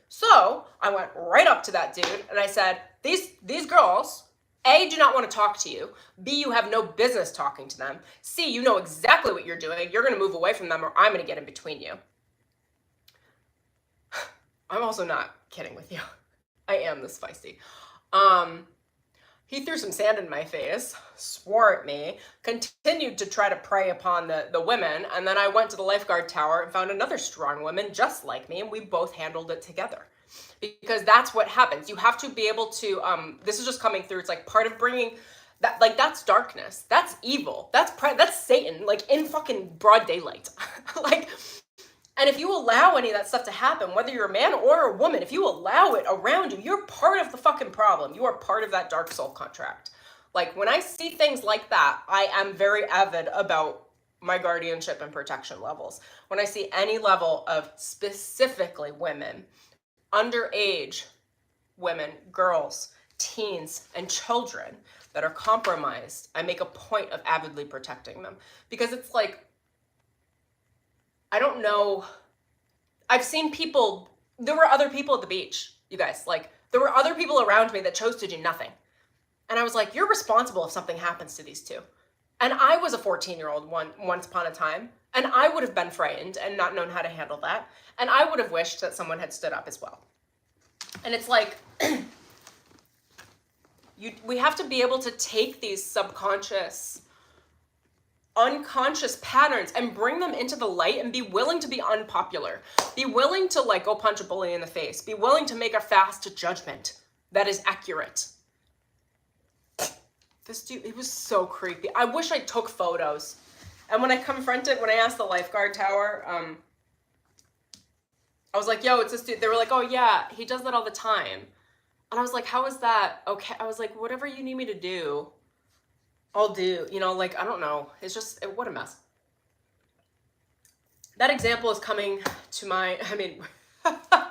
So I went right up to that dude, and I said, these girls, A, do not want to talk to you. B, you have no business talking to them. C, you know exactly what you're doing. You're going to move away from them, or I'm going to get in between you. I'm also not kidding with you. I am this feisty. He threw some sand in my face, swore at me, continued to try to prey upon the women, and then I went to the lifeguard tower and found another strong woman just like me, and we both handled it together. Because that's what happens. You have to be able to, this is just coming through, it's like part of bringing, that, like, that's darkness, that's evil, that's Satan, like, in fucking broad daylight. Like, and if you allow any of that stuff to happen, whether you're a man or a woman, if you allow it around you, you're part of the fucking problem. You are part of that dark soul contract. Like, when I see things like that, I am very avid about my guardianship and protection levels. When I see any level of specifically women, underage women, girls, teens, and children that are compromised, I make a point of avidly protecting them. Because it's like, I don't know. I've seen people, there were other people at the beach, you guys, like, there were other people around me that chose to do nothing. And I was like, you're responsible if something happens to these two. And I was a 14-year-old once upon a time, and I would have been frightened and not known how to handle that. And I would have wished that someone had stood up as well. And it's like, we have to be able to take these subconscious, unconscious patterns and bring them into the light and be willing to be unpopular. Be willing to, like, go punch a bully in the face. Be willing to make a fast judgment that is accurate. This dude, it was so creepy. I wish I took photos. And when I asked the lifeguard tower, I was like, yo, it's this dude. They were like, oh yeah, he does that all the time. And I was like, how is that okay? I was like, whatever you need me to do, I'll do, you know, like, I don't know. It's just, what a mess. That example is coming to my, I mean,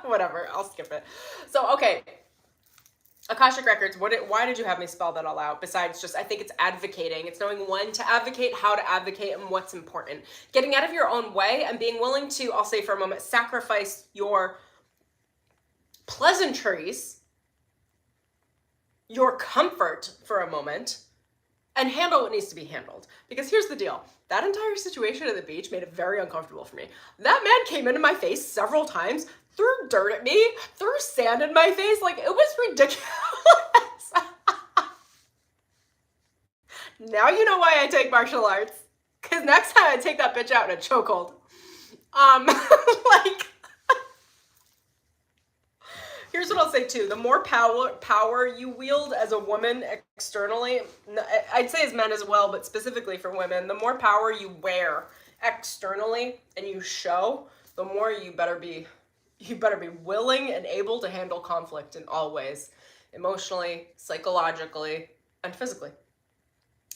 whatever, I'll skip it. So, okay, Akashic Records, why did you have me spell that all out? Besides just, I think it's advocating. It's knowing when to advocate, how to advocate, and what's important. Getting out of your own way and being willing to, I'll say for a moment, sacrifice your pleasantries, your comfort for a moment, and handle what needs to be handled. Because here's the deal. That entire situation at the beach made it very uncomfortable for me. That man came into my face several times, threw dirt at me, threw sand in my face. Like, it was ridiculous. Now you know why I take martial arts. Because next time I take that bitch out in a chokehold. Like, here's what I'll say too. The more power you wield as a woman externally, I'd say as men as well, but specifically for women, the more power you wear externally and you show, the more you better be willing and able to handle conflict in all ways, emotionally, psychologically, and physically.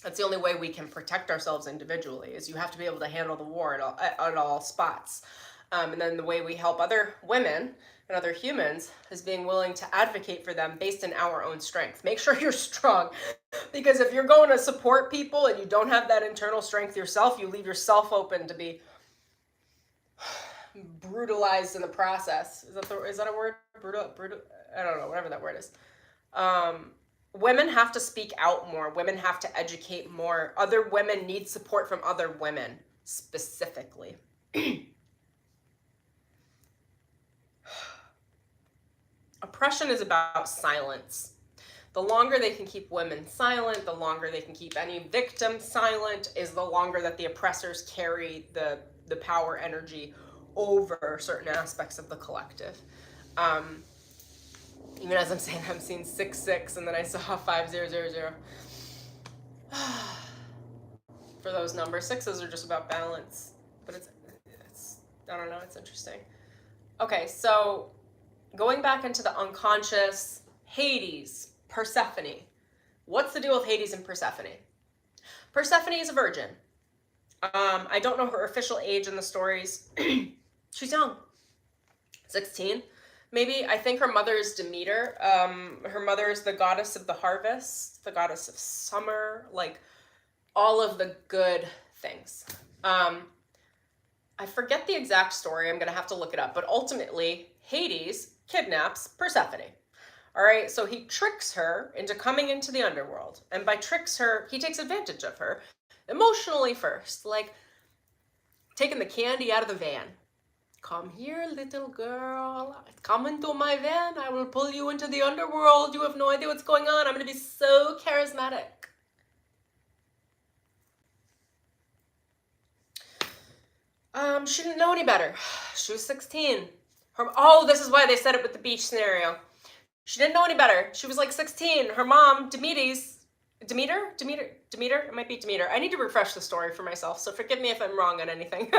That's the only way we can protect ourselves individually, is you have to be able to handle the war at all spots. And then the way we help other women and other humans is being willing to advocate for them based in our own strength. Make sure you're strong, because if you're going to support people and you don't have that internal strength yourself, you leave yourself open to be brutalized in the process. Is that a word? Brutal, I don't know, whatever that word is. Women have to speak out more. Women have to educate more. Other women need support from other women, specifically. Oppression is about silence. The longer they can keep women silent, the longer they can keep any victim silent, is the longer that the oppressors carry the power energy over certain aspects of the collective. Even as I'm saying, I'm seeing 666, and then I saw 5000. For those numbers, sixes are just about balance, but it's I don't know, it's interesting. Okay, so going back into the unconscious, Hades, Persephone. What's the deal with Hades and Persephone? Persephone is a virgin. I don't know her official age in the stories. She's young, 16. Maybe. I think her mother is Demeter. Her mother is the goddess of the harvest, the goddess of summer, like all of the good things. I forget the exact story. I'm going to have to look it up. But ultimately, Hades kidnaps Persephone. All right, so he tricks her into coming into the underworld. And by tricks her, he takes advantage of her emotionally first, like taking the candy out of the van. Come here, little girl. Come into my van. I will pull you into the underworld. You have no idea what's going on. I'm going to be so charismatic. She didn't know any better. She was 16. This is why they said it with the beach scenario. She didn't know any better. She was like 16. Her mom, Demeter? It might be Demeter. I need to refresh the story for myself, so forgive me if I'm wrong on anything.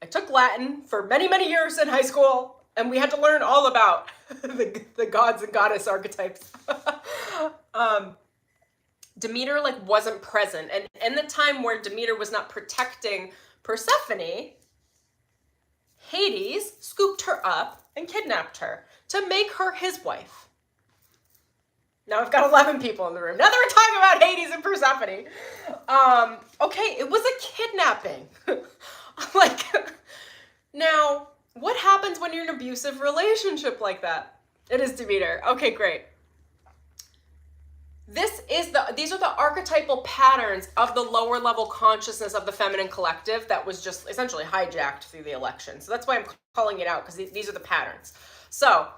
I took Latin for many, many years in high school, and we had to learn all about the gods and goddess archetypes. Demeter wasn't present, and in the time where Demeter was not protecting Persephone, Hades scooped her up and kidnapped her to make her his wife. Now I've got 11 people in the room. Now that we're talking about Hades and Persephone. Okay, it was a kidnapping. Now, what happens when you're in an abusive relationship like that? It is Demeter. Okay, great. These are the archetypal patterns of the lower level consciousness of the feminine collective that was just essentially hijacked through the election. So that's why I'm calling it out, because these are the patterns. So,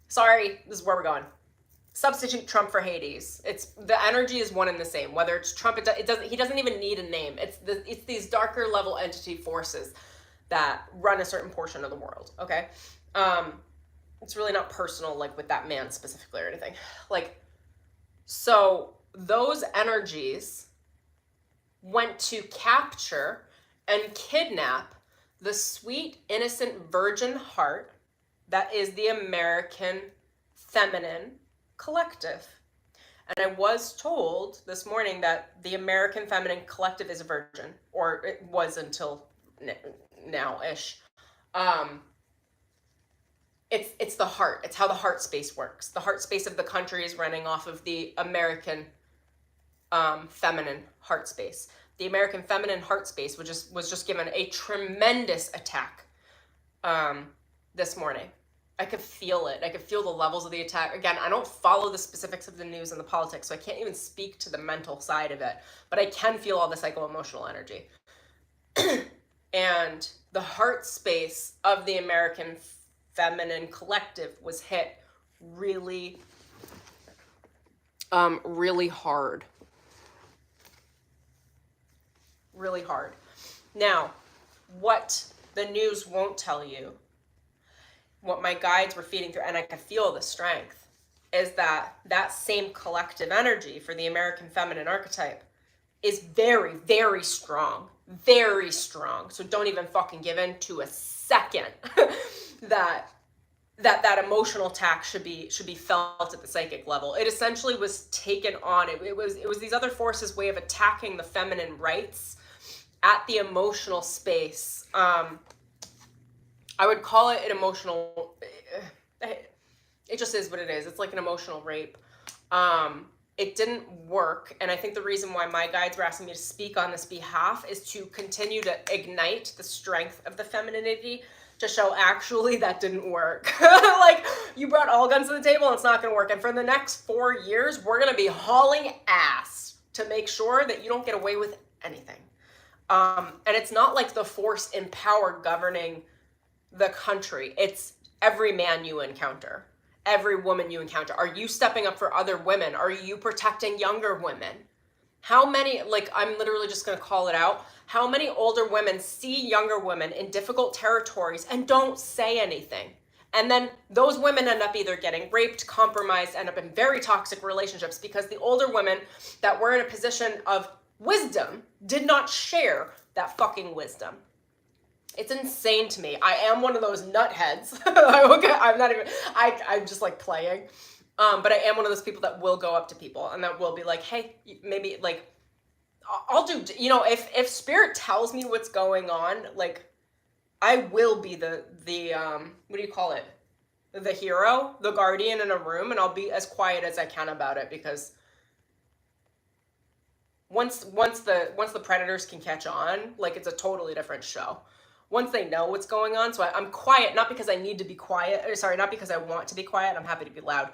sorry, this is where we're going. Substitute Trump for Hades. The energy is one and the same. Whether it's Trump, he doesn't even need a name. It's these darker level entity forces that run a certain portion of the world. Okay, it's really not personal, with that man specifically or anything. So those energies went to capture and kidnap the sweet, innocent virgin heart that is the American feminine collective. And I was told this morning that the American feminine collective is a virgin, or it was until now-ish. It's the heart. It's how the heart space works. The heart space of the country is running off of the American feminine heart space. The American feminine heart space was just given a tremendous attack this morning. I could feel it. I could feel the levels of the attack. Again, I don't follow the specifics of the news and the politics, so I can't even speak to the mental side of it, but I can feel all the psycho-emotional energy. And the heart space of the American feminine collective was hit really, really hard. Really hard. Now, what the news won't tell you, what my guides were feeding through, and I could feel the strength, is that same collective energy for the American feminine archetype is very, very strong. Very strong. So don't even fucking give in to a second that emotional attack should be felt at the psychic level. It essentially was taken on. It was these other forces' way of attacking the feminine rights at the emotional space. I would call it an emotional, it just is what it is. It's like an emotional rape. it didn't work. And I think the reason why my guides were asking me to speak on this behalf is to continue to ignite the strength of the femininity, to show actually that didn't work. Like, you brought all guns to the table and it's not going to work. And for the next 4 years, we're going to be hauling ass to make sure that you don't get away with anything. And it's not like the force in power governing the country. It's every man you encounter, every woman you encounter. Are you stepping up for other women? Are you protecting younger women? How many, like, I'm literally just going to call it out. How many older women see younger women in difficult territories and don't say anything? And then those women end up either getting raped, compromised, end up in very toxic relationships because the older women that were in a position of wisdom did not share that fucking wisdom. It's insane to me. I am one of those nutheads. I'm just like playing. But I am one of those people that will go up to people and that will be like, hey, maybe like, I'll do, you know, if spirit tells me what's going on, like, I will be the what do you call it? The hero, the guardian in a room, and I'll be as quiet as I can about it, because once the predators can catch on, like, it's a totally different show. Once they know what's going on. So I'm quiet, not because I need to be quiet, or sorry, not because I want to be quiet. I'm happy to be loud.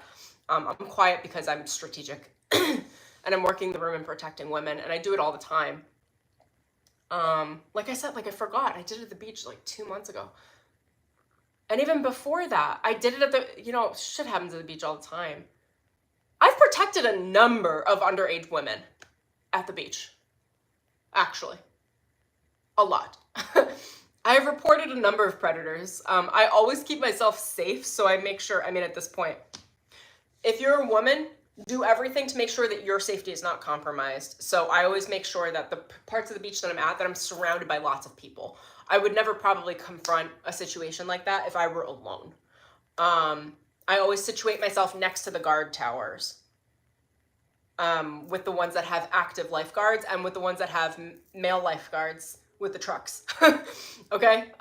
I'm quiet because I'm strategic and I'm working the room and protecting women, and I do it all the time. Like I said, like, I forgot, I did it at the beach like 2 months ago. And even before that, I did it at the, you know, shit happens at the beach all the time. I've protected a number of underage women at the beach. Actually. A lot. I have reported a number of predators. I always keep myself safe, so I make sure, I mean, at this point, if you're a woman, do everything to make sure that your safety is not compromised. So I always make sure that the parts of the beach that I'm at, that I'm surrounded by lots of people. I would never probably confront a situation like that if I were alone. I always situate myself next to the guard towers, with the ones that have active lifeguards and with the ones that have male lifeguards with the trucks. Okay?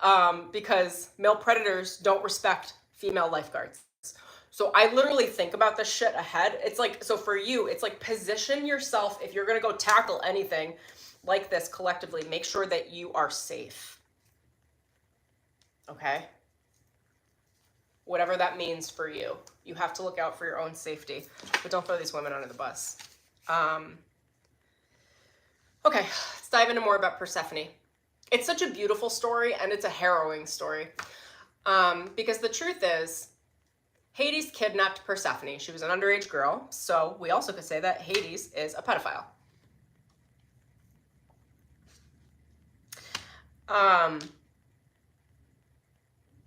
Because male predators don't respect female lifeguards. So I literally think about this shit ahead. It's like, so for you, it's like, position yourself. If you're going to go tackle anything like this collectively, make sure that you are safe. Okay? Whatever that means for you. You have to look out for your own safety, but don't throw these women under the bus. Okay, let's dive into more about Persephone. It's such a beautiful story, and it's a harrowing story. Because the truth is, Hades kidnapped Persephone. She was an underage girl, so we also could say that Hades is a pedophile.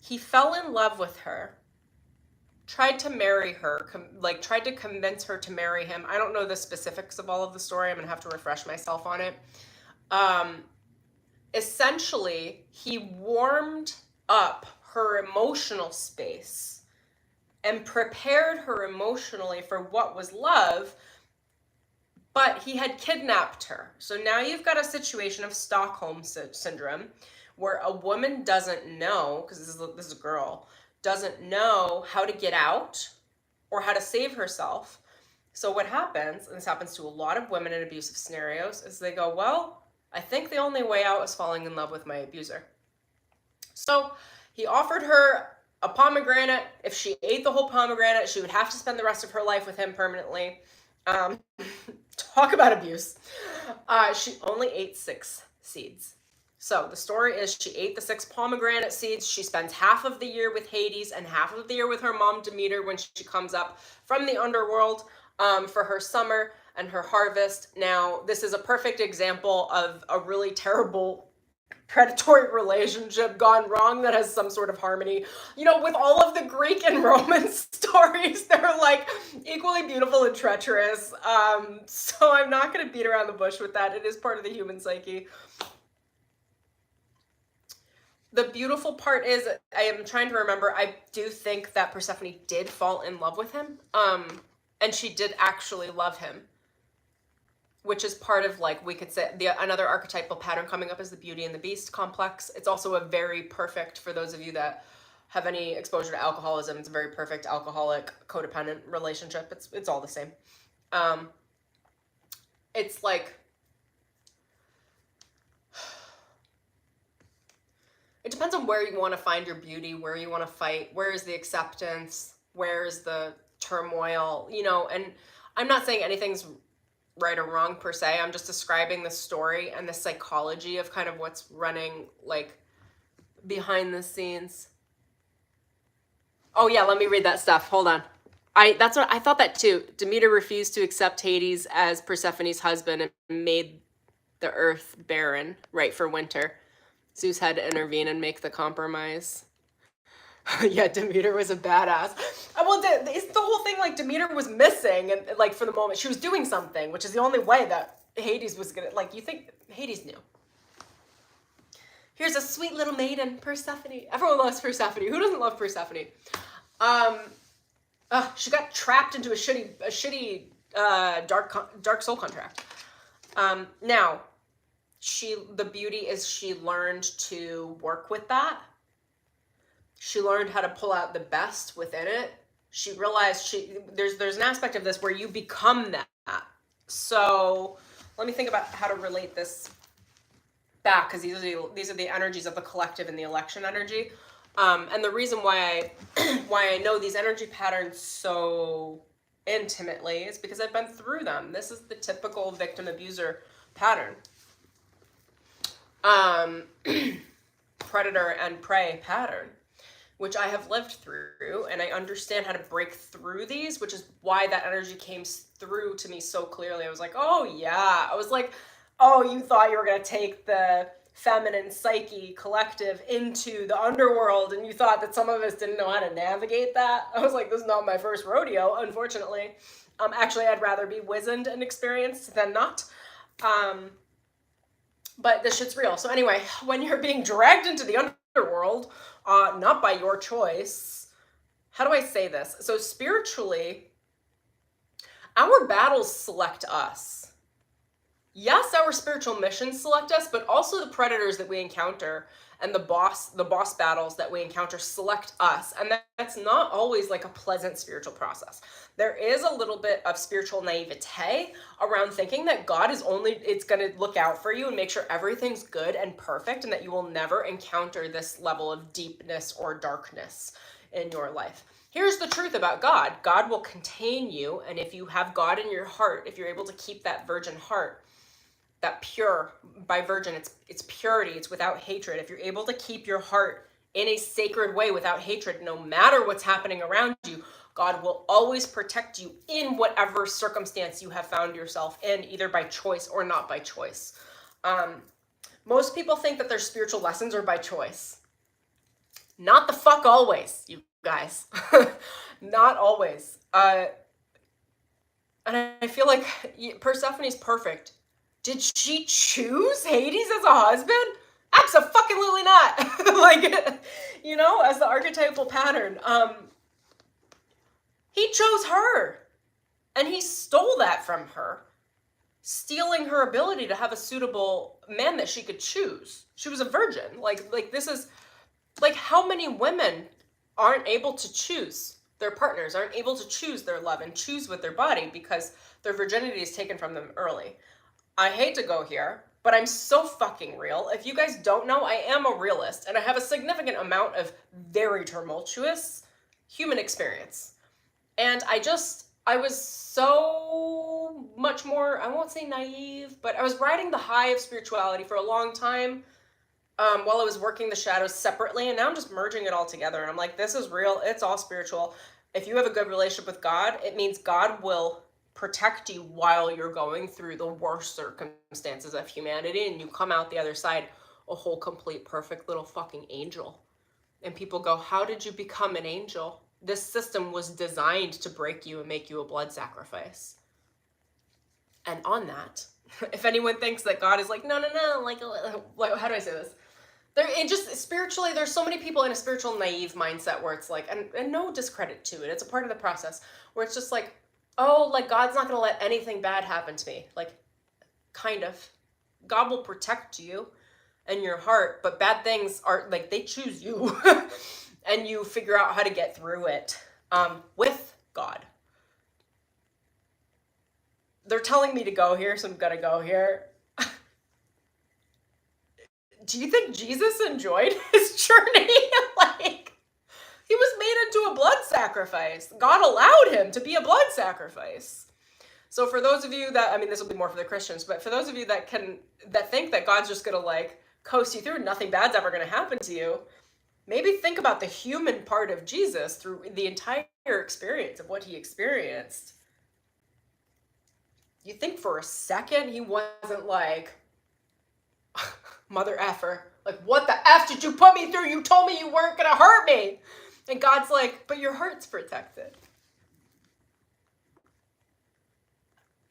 He fell in love with her, tried to marry her, tried to convince her to marry him. I don't know the specifics of all of the story. I'm going to have to refresh myself on it. Essentially, he warmed up her emotional space and prepared her emotionally for what was love, but he had kidnapped her. So now you've got a situation of Stockholm syndrome, where a woman doesn't know, because this is a girl, doesn't know how to get out or how to save herself. So what happens, and this happens to a lot of women in abusive scenarios, is they go, well, I think the only way out is falling in love with my abuser. So he offered her a pomegranate. If she ate the whole pomegranate, she would have to spend the rest of her life with him permanently. Talk about abuse. She only ate 6 seeds. So the story is, she ate the 6 pomegranate seeds. She spends half of the year with Hades and half of the year with her mom Demeter when she comes up from the underworld for her summer and her harvest. Now, this is a perfect example of a really terrible predatory relationship gone wrong that has some sort of harmony. You know, with all of the Greek and Roman stories, they're like equally beautiful and treacherous. So I'm not going to beat around the bush with that. It is part of the human psyche. The beautiful part is, I am trying to remember, I do think that Persephone did fall in love with him. And she did actually love him, which is part of, like, we could say another archetypal pattern coming up is the Beauty and the Beast complex. It's also a very perfect, for those of you that have any exposure to alcoholism, it's a very perfect alcoholic codependent relationship. It's all the same. it's like, it depends on where you want to find your beauty, where you want to fight, where is the acceptance, where is the turmoil, you know, and I'm not saying anything's right or wrong per se. I'm just describing the story and the psychology of kind of what's running like behind the scenes. Oh yeah, let me read that stuff. Hold on. That's what I thought that too. Demeter refused to accept Hades as Persephone's husband and made the earth barren, right, for winter. Zeus had to intervene and make the compromise. Yeah, Demeter was a badass. Well, it's the whole thing, like, Demeter was missing, and, like, for the moment, she was doing something, which is the only way that Hades was gonna, like, you think Hades knew. Here's a sweet little maiden, Persephone. Everyone loves Persephone. Who doesn't love Persephone? She got trapped into a shitty dark soul contract. Now, the beauty is she learned to work with that. She learned how to pull out the best within it. She realized there's an aspect of this where you become that. So let me think about how to relate this back, because these are the energies of the collective and the election energy. And the reason why I know these energy patterns so intimately is because I've been through them. This is the typical victim abuser pattern. Predator and prey pattern, which I have lived through, and I understand how to break through these, which is why that energy came through to me so clearly. I was like, oh yeah. I was like, oh, you thought you were going to take the feminine psyche collective into the underworld, and you thought that some of us didn't know how to navigate that. I was like, this is not my first rodeo, unfortunately. Actually, I'd rather be wizened and experienced than not. But this shit's real. So anyway, when you're being dragged into the underworld, not by your choice, how do I say this? So spiritually, our battles select us. Yes, our spiritual missions select us, but also the predators that we encounter and the boss battles that we encounter select us. And that's not always like a pleasant spiritual process. There is a little bit of spiritual naivete around thinking that God it's going to look out for you and make sure everything's good and perfect, and that you will never encounter this level of deepness or darkness in your life. Here's the truth about God. God will contain you, and if you have God in your heart, if you're able to keep that virgin heart, that pure, by virgin, it's purity, it's without hatred. If you're able to keep your heart in a sacred way without hatred, no matter what's happening around you, God will always protect you in whatever circumstance you have found yourself in, either by choice or not by choice. Most people think that their spiritual lessons are by choice. Not the fuck always, you guys. Not always. And I feel like Persephone's perfect. Did she choose Hades as a husband? Abso-fucking-lutely not. Like, you know, as the archetypal pattern. He chose her. And he stole that from her, stealing her ability to have a suitable man that she could choose. She was a virgin. Like this is, like, how many women aren't able to choose their partners, aren't able to choose their love and choose with their body because their virginity is taken from them early. I hate to go here, but I'm so fucking real. If you guys don't know, I am a realist, and I have a significant amount of very tumultuous human experience. And I was so much more, I won't say naive, but I was riding the high of spirituality for a long time while I was working the shadows separately, and now I'm just merging it all together. And I'm like, this is real, it's all spiritual. If you have a good relationship with God, it means God will protect you while you're going through the worst circumstances of humanity, and you come out the other side a whole, complete, perfect little fucking angel. And people go, how did you become an angel? This system was designed to break you and make you a blood sacrifice. And on that, if anyone thinks that God is like, no, like, how do I say this? Spiritually, there's so many people in a spiritual naive mindset where it's like, and no discredit to it, it's a part of the process, where it's just like, oh, like, God's not going to let anything bad happen to me. Like, kind of. God will protect you and your heart, but bad things are, like, they choose you. And you figure out how to get through it with God. they're telling me to go here, so I'm gonna go here. Do you think Jesus enjoyed his journey? Like, he was made into a blood sacrifice. God allowed him to be a blood sacrifice. So for those of you that, I mean, this will be more for the Christians, but for those of you that think that God's just gonna like coast you through, nothing bad's ever gonna happen to you, maybe think about the human part of Jesus through the entire experience of what he experienced. You think for a second he wasn't like, mother effer, like, what the F did you put me through? You told me you weren't gonna hurt me. And God's like, but your heart's protected.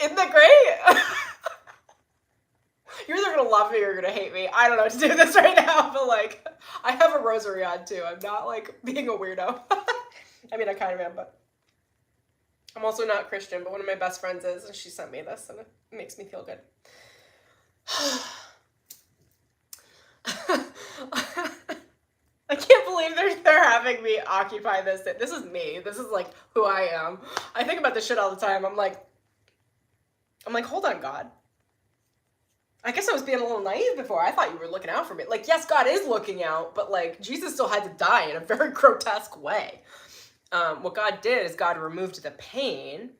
Isn't that great? You're either gonna love me or you're gonna hate me. I don't know what to do with this right now, but like, I have a rosary on too. I'm not like being a weirdo. I mean, I kind of am, but I'm also not Christian, but one of my best friends is, and she sent me this, and it makes me feel good. I can't believe they're having me occupy this. This is me. This is like who I am. I think about this shit all the time. I'm like, hold on, God. I guess I was being a little naive before. I thought you were looking out for me. Like, yes, God is looking out, but like Jesus still had to die in a very grotesque way. What God did is God removed the pain,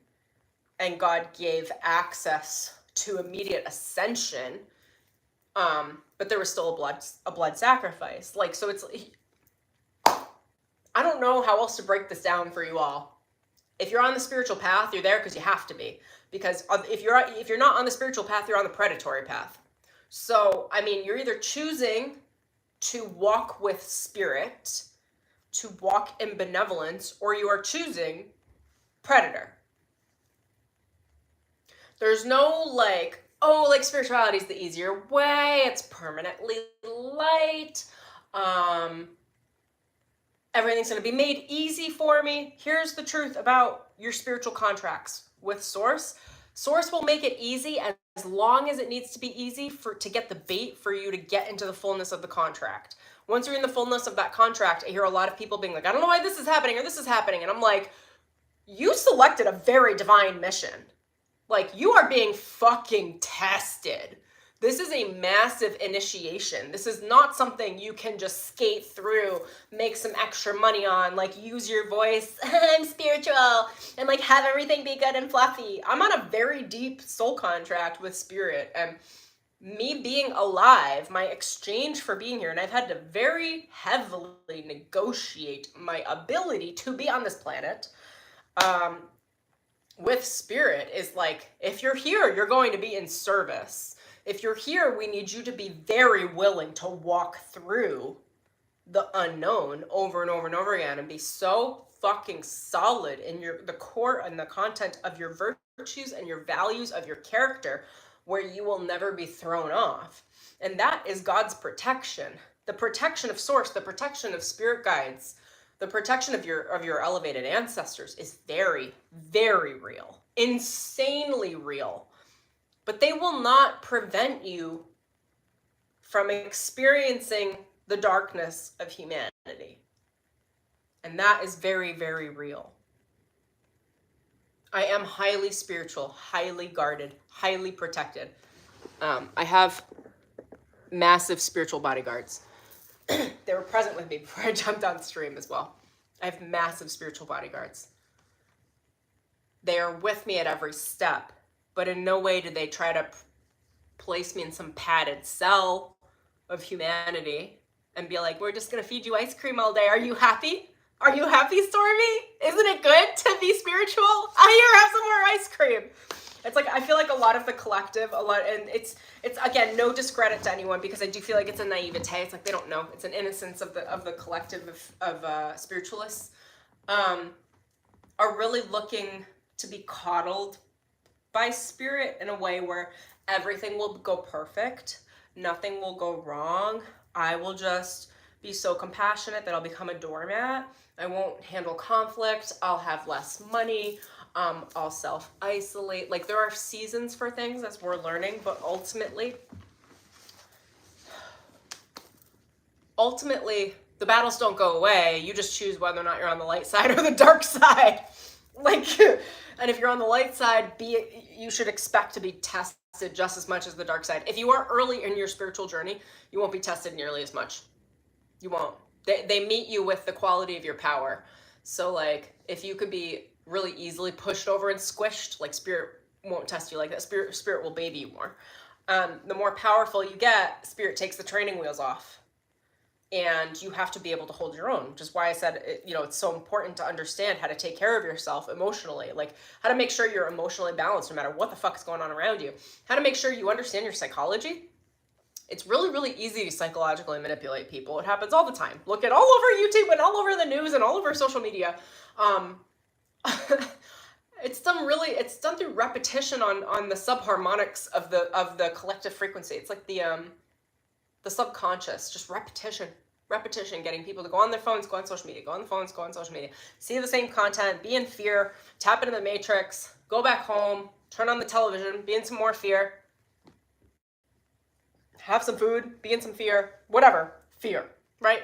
and God gave access to immediate ascension. But there was still a blood sacrifice. Like, so it's, I don't know how else to break this down for you all. If you're on the spiritual path, you're there because you have to be. Because if you're not on the spiritual path, you're on the predatory path. So, I mean, you're either choosing to walk with spirit, to walk in benevolence, or you are choosing predator. There's no like, oh, like spirituality is the easier way. It's permanently light. Everything's going to be made easy for me. Here's the truth about your spiritual contracts with Source. Source will make it easy as long as it needs to be easy to get the bait for you to get into the fullness of the contract. Once you're in the fullness of that contract, I hear a lot of people being like, I don't know why this is happening or this is happening. And I'm like, you selected a very divine mission. Like, you are being fucking tested. This is a massive initiation. This is not something you can just skate through, make some extra money on, like use your voice, I'm spiritual, and like have everything be good and fluffy. I'm on a very deep soul contract with spirit, and me being alive, my exchange for being here, and I've had to very heavily negotiate my ability to be on this planet, with spirit is like, if you're here, you're going to be in service. If you're here, we need you to be very willing to walk through the unknown over and over and over again and be so fucking solid in the core and the content of your virtues and your values of your character where you will never be thrown off. And that is God's protection. The protection of Source, the protection of spirit guides, the protection of your elevated ancestors is very, very real, insanely real. But they will not prevent you from experiencing the darkness of humanity. And that is very, very real. I am highly spiritual, highly guarded, highly protected. I have massive spiritual bodyguards. They were present with me before I jumped on stream as well. I have massive spiritual bodyguards. They are with me at every step, but in no way do they try to place me in some padded cell of humanity and be like, we're just going to feed you ice cream all day. Are you happy? Are you happy, Stormy? Isn't it good to be spiritual? Here, have some more ice cream. It's like, I feel like a lot of the collective, and it's again, no discredit to anyone, because I do feel like it's a naivete. It's like they don't know. It's an innocence of the collective of spiritualists, are really looking to be coddled by spirit in a way where everything will go perfect. Nothing will go wrong. I will just be so compassionate that I'll become a doormat. I won't handle conflict. I'll have less money. I'll self-isolate. Like, there are seasons for things as we're learning, but ultimately, the battles don't go away. You just choose whether or not you're on the light side or the dark side. Like, and if you're on the light side, you should expect to be tested just as much as the dark side. If you are early in your spiritual journey, you won't be tested nearly as much. You won't. They meet you with the quality of your power. So like, if you could be really easily pushed over and squished, like spirit won't test you like that. Spirit will baby you more. The more powerful you get, spirit takes the training wheels off. And you have to be able to hold your own, which is why I said, it's so important to understand how to take care of yourself emotionally, like how to make sure you're emotionally balanced no matter what the fuck is going on around you, how to make sure you understand your psychology. It's really, really easy to psychologically manipulate people. It happens all the time. Look at all over YouTube and all over the news and all over social media. It's done through repetition on the subharmonics of the collective frequency. It's like the subconscious, just repetition, getting people to go on their phones, go on social media, go on the phones, go on social media, see the same content, be in fear, tap into the matrix, go back home, turn on the television, be in some more fear, have some food, be in some fear, whatever, fear, right?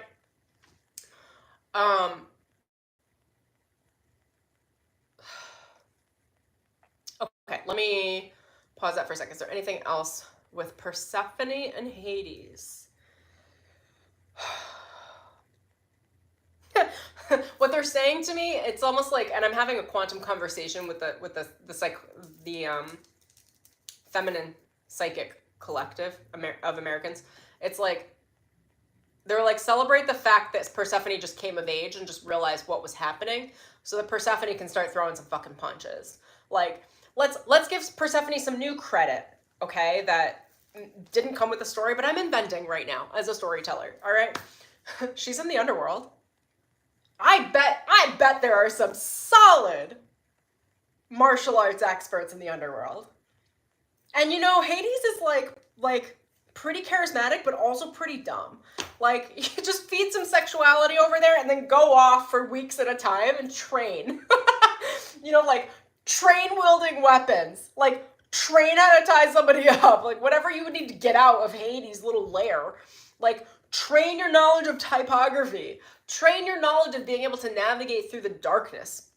Okay, let me pause that for a second. Is there anything else with Persephone and Hades? What they're saying to me, it's almost like, and I'm having a quantum conversation with the feminine psychic collective of Americans. It's like, they're like, celebrate the fact that Persephone just came of age and just realized what was happening so that Persephone can start throwing some fucking punches. Like, let's give Persephone some new credit, okay, that didn't come with the story, but I'm inventing right now as a storyteller, all right? She's in the underworld. I bet there are some solid martial arts experts in the underworld. And Hades is like pretty charismatic, but also pretty dumb. Like, you just feed some sexuality over there and then go off for weeks at a time and train. Like, train wielding weapons. Like, train how to tie somebody up. Like, whatever you would need to get out of Hades' little lair. Like, train your knowledge of typography. Train your knowledge of being able to navigate through the darkness.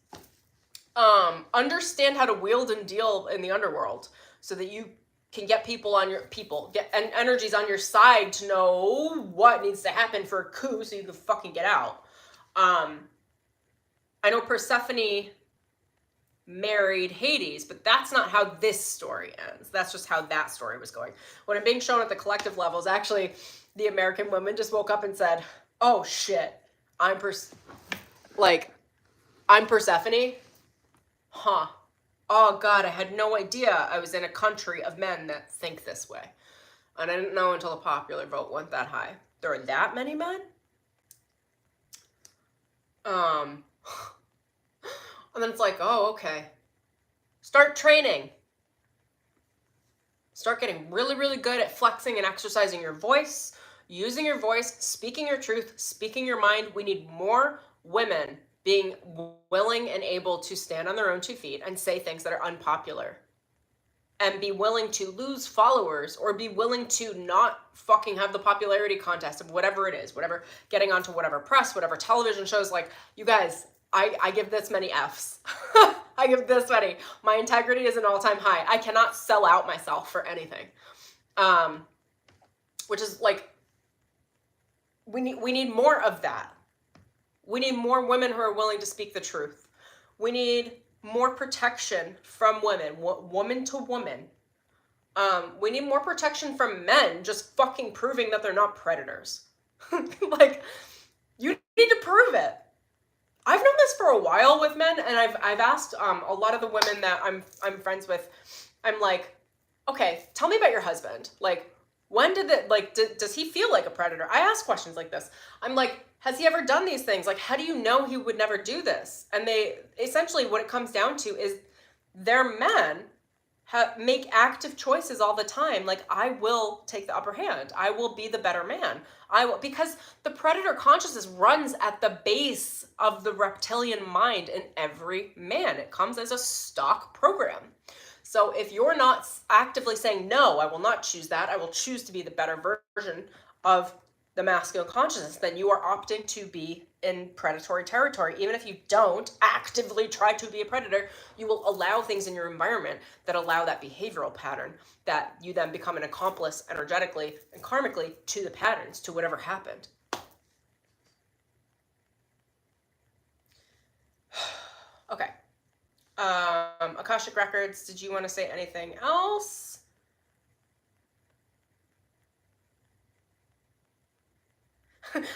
Understand how to wield and deal in the underworld so that you can get energies on your side to know what needs to happen for a coup so you can fucking get out. I know Persephone married Hades, but that's not how this story ends. That's just how that story was going. What I'm being shown at the collective level is actually the American women just woke up and said, oh shit, I'm Persephone? Huh. Oh God, I had no idea I was in a country of men that think this way. And I didn't know until the popular vote went that high. There are that many men? And then it's like, oh, okay. Start training. Start getting really, really good at flexing and exercising your voice, using your voice, speaking your truth, speaking your mind. We need more women being willing and able to stand on their own 2 feet and say things that are unpopular. And be willing to lose followers or be willing to not fucking have the popularity contest of whatever it is, whatever, getting onto whatever press, whatever television shows. Like, you guys, I give this many Fs. I give this many. My integrity is an all-time high. I cannot sell out myself for anything. Which is like, we need more of that. We need more women who are willing to speak the truth. We need more protection from women, woman to woman. We need more protection from men just fucking proving that they're not predators. Like, you need to prove it. I've known this for a while with men, and I've asked a lot of the women that I'm friends with. I'm like, okay, tell me about your husband. Like, when did does he feel like a predator? I ask questions like this. I'm like, has he ever done these things? Like, how do you know he would never do this? And they, essentially what it comes down to is their men make active choices all the time. Like, I will take the upper hand. I will be the better man. Because the predator consciousness runs at the base of the reptilian mind in every man. It comes as a stock program. So if you're not actively saying, no, I will not choose that, I will choose to be the better version of the masculine consciousness, then you are opting to be in predatory territory. Even if you don't actively try to be a predator, you will allow things in your environment that allow that behavioral pattern, that you then become an accomplice energetically and karmically to the patterns, to whatever happened. Okay. Akashic Records, did you want to say anything else?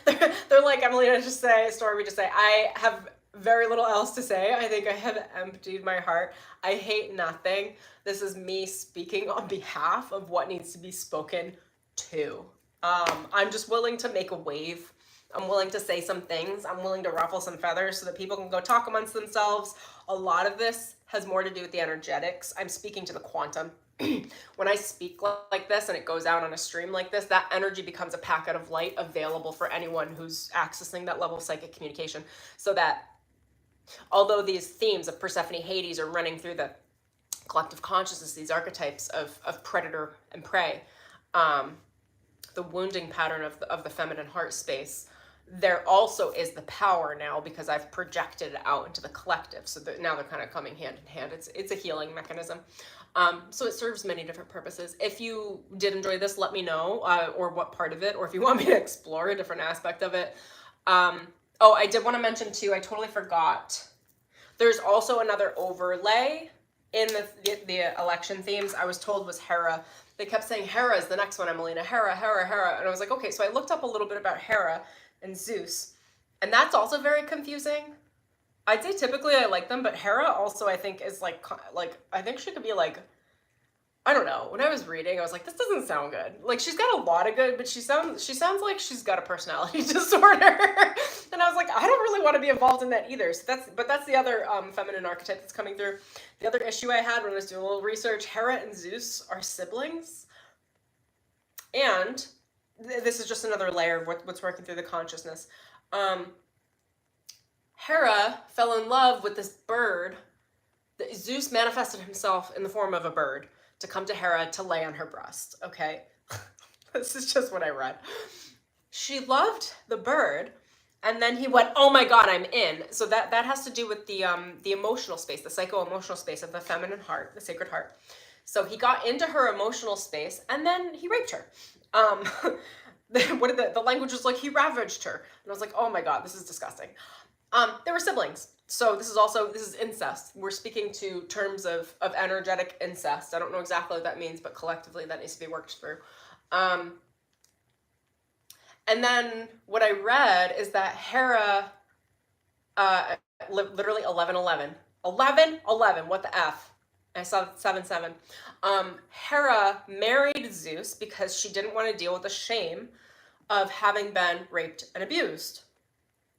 they're like, Emelina, just say, Stormy, just say, I have very little else to say. I think I have emptied my heart. I hate nothing. This is me speaking on behalf of what needs to be spoken to. I'm just willing to make a wave. I'm willing to say some things. I'm willing to ruffle some feathers so that people can go talk amongst themselves. A lot of this has more to do with the energetics. I'm speaking to the quantum. When I speak like this and it goes out on a stream like this, that energy becomes a packet of light available for anyone who's accessing that level of psychic communication. So that although these themes of Persephone, Hades are running through the collective consciousness, these archetypes of predator and prey, the wounding pattern of the feminine heart space, there also is the power now, because I've projected it out into the collective. So that now they're kind of coming hand in hand. It's a healing mechanism. So it serves many different purposes. If you did enjoy this, let me know, or what part of it, or if you want me to explore a different aspect of it. Oh, I did want to mention too, I totally forgot. There's also another overlay in the election themes. I was told was Hera. They kept saying Hera is the next one, Emelina. Hera, Hera, Hera. And I was like, okay, so I looked up a little bit about Hera and Zeus. And that's also very confusing. I'd say typically I like them, but Hera also I think is like I think she could be like, I don't know. When I was reading, I was like, this doesn't sound good. Like, she's got a lot of good, but she sounds like she's got a personality disorder. And I was like, I don't really want to be involved in that either. So that's the other feminine archetype that's coming through. The other issue I had when I was doing a little research, Hera and Zeus are siblings. And this is just another layer of what's working through the consciousness. Hera fell in love with this bird. Zeus manifested himself in the form of a bird to come to Hera to lay on her breast, okay? This is just what I read. She loved the bird, and then he went, oh my God, I'm in. So that has to do with the emotional space, the psycho-emotional space of the feminine heart, the sacred heart. So he got into her emotional space, and then he raped her. The language was like, he ravaged her. And I was like, oh my God, this is disgusting. They were siblings. So this is incest. We're speaking to terms of energetic incest. I don't know exactly what that means, but collectively that needs to be worked through. And then what I read is that Hera, literally 11/11. 11/11, what the F? I saw 7/7. Hera married Zeus because she didn't want to deal with the shame of having been raped and abused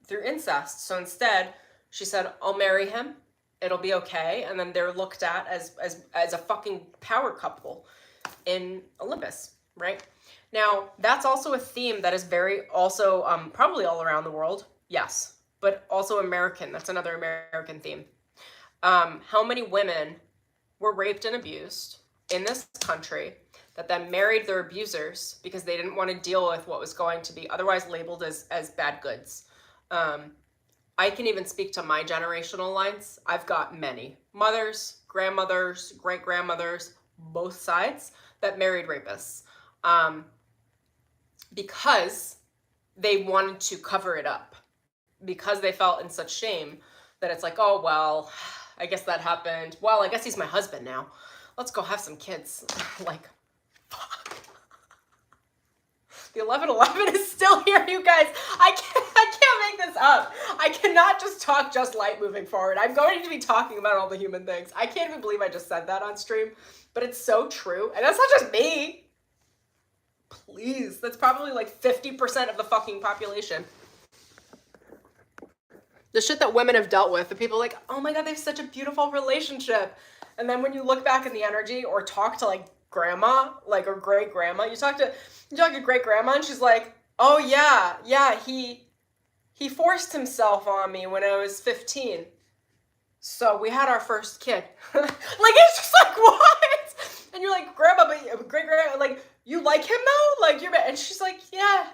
through incest. So instead, she said, I'll marry him. It'll be okay. And then they're looked at as a fucking power couple in Olympus, right? Now, that's also a theme that is very also probably all around the world. Yes, but also American. That's another American theme. How many women were raped and abused in this country that then married their abusers because they didn't want to deal with what was going to be otherwise labeled as bad goods? I can even speak to my generational lines. I've got many mothers, grandmothers, great-grandmothers, both sides that married rapists because they wanted to cover it up, because they felt in such shame that it's like, oh, well, I guess that happened. Well, I guess he's my husband now. Let's go have some kids. Like, fuck. The 11/11 is still here, you guys. I can't make this up. I cannot just talk just light moving forward. I'm going to be talking about all the human things. I can't even believe I just said that on stream, but it's so true. And that's not just me. Please, that's probably like 50% of the fucking population. The shit that women have dealt with, the people like, oh my God, they have such a beautiful relationship. And then when you look back in the energy or talk to like grandma, like, or great grandma, you talk to great grandma and she's like, oh yeah, he forced himself on me when I was 15. So we had our first kid. Like, it's just like, what? And you're like, grandma, but great grandma, like, you like him though? Like, and she's like, yeah.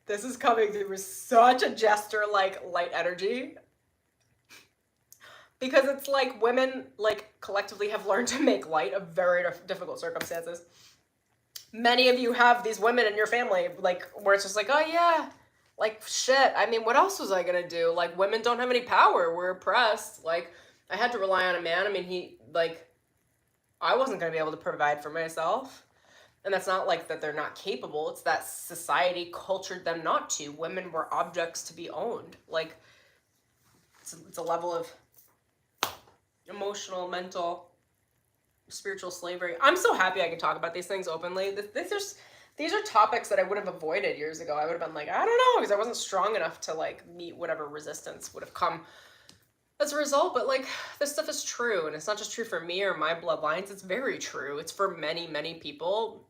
This is coming through with such a jester-like light energy. Because it's like women, like, collectively have learned to make light of very difficult circumstances. Many of you have these women in your family, like, where it's just like, oh yeah, like, shit, I mean, what else was I gonna do? Like, women don't have any power, we're oppressed. Like, I had to rely on a man. I mean, I wasn't gonna be able to provide for myself. And that's not like that they're not capable, it's that society cultured them not to. Women were objects to be owned. Like, it's a level of emotional, mental, spiritual slavery. I'm so happy I can talk about these things openly. These are topics that I would have avoided years ago. I would have been like, I don't know, because I wasn't strong enough to like meet whatever resistance would have come as a result. But like, this stuff is true, and it's not just true for me or my bloodlines. It's very true. It's for many, many people,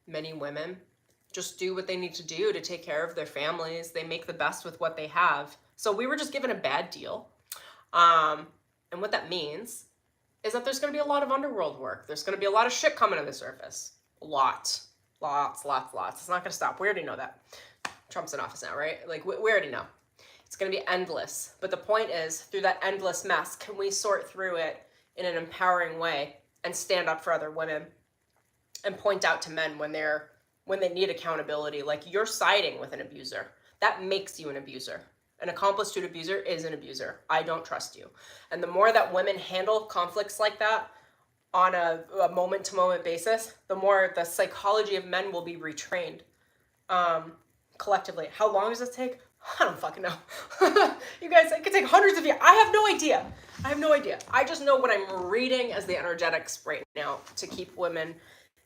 many women. Just do what they need to do to take care of their families. They make the best with what they have. So we were just given a bad deal. And what that means is that there's going to be a lot of underworld work. There's going to be a lot of shit coming to the surface. Lots. It's not going to stop. We already know that. Trump's in office now, right? Like, we already know. It's going to be endless. But the point is, through that endless mess, can we sort through it in an empowering way and stand up for other women and point out to men when they need accountability? Like, you're siding with an abuser. That makes you an abuser. An accomplice to an abuser is an abuser. I don't trust you. And the more that women handle conflicts like that on a moment-to-moment basis, the more the psychology of men will be retrained collectively. How long does this take? I don't fucking know. You guys, it could take hundreds of years. I have no idea. I just know what I'm reading as the energetics right now to keep women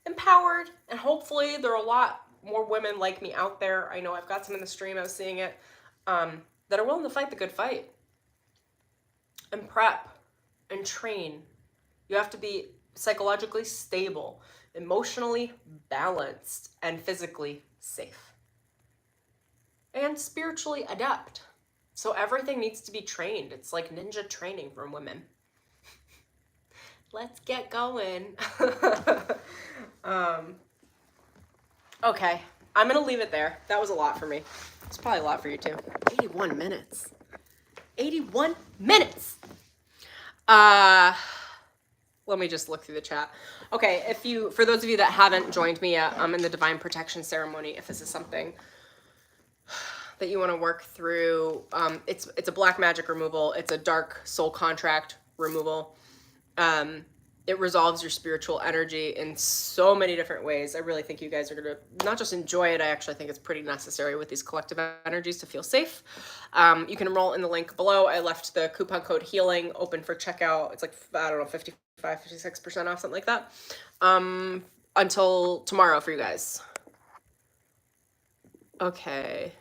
empowered. And hopefully there are a lot more women like me out there. I know I've got some in the stream. I was seeing it. That are willing to fight the good fight and prep and train. You have to be psychologically stable, emotionally balanced, and physically safe. And spiritually adept. So everything needs to be trained. It's like ninja training from women. Let's get going. Okay, I'm gonna leave it there. That was a lot for me. It's probably a lot for you too. 81 minutes. 81 minutes. Let me just look through the chat. Okay, for those of you that haven't joined me yet, I'm in the Divine Protection Ceremony. If this is something that you want to work through, it's a black magic removal. It's a dark soul contract removal. It resolves your spiritual energy in so many different ways. I really think you guys are going to not just enjoy it, I actually think it's pretty necessary with these collective energies to feel safe. You can enroll in the link below. I left the coupon code HEALING open for checkout. It's like, I don't know, 55, 56% off, something like that. Until tomorrow for you guys. Okay.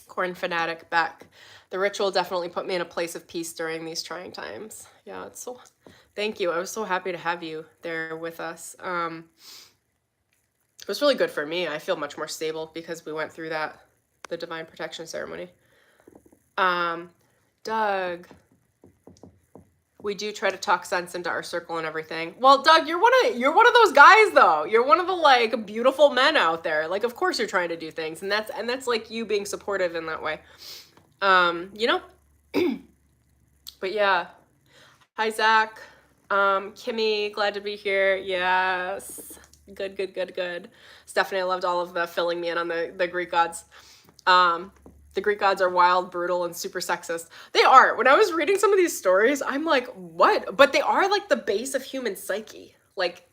Corn Fanatic back. The ritual definitely put me in a place of peace during these trying times. Yeah, it's so, thank you. I was so happy to have you there with us. It was really good for me. I feel much more stable because we went through the Divine Protection Ceremony. Doug, we do try to talk sense into our circle and everything. Well, Doug, you're one of those guys though. You're one of the like beautiful men out there. Like, of course you're trying to do things, and that's like you being supportive in that way. You know, but yeah. Hi, Zach. Kimmy, glad to be here. Yes. Good. Stephanie, I loved all of the filling me in on the Greek gods. The Greek gods are wild, brutal, and super sexist. They are. When I was reading some of these stories, I'm like, what? But they are like the base of human psyche. Like,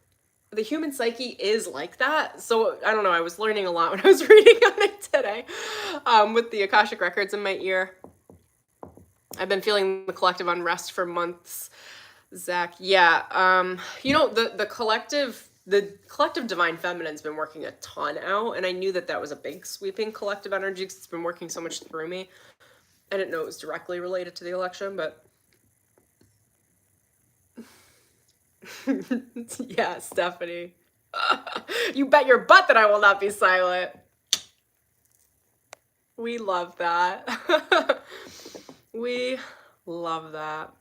the human psyche is like that. So, I don't know. I was learning a lot when I was reading on it today with the Akashic records in my ear. I've been feeling the collective unrest for months, Zach. Yeah. You know, the collective divine feminine's been working a ton out, and I knew that was a big sweeping collective energy because it's been working so much through me. I didn't know it was directly related to the election, but yeah, Stephanie. You bet your butt that I will not be silent. We love that. We love that.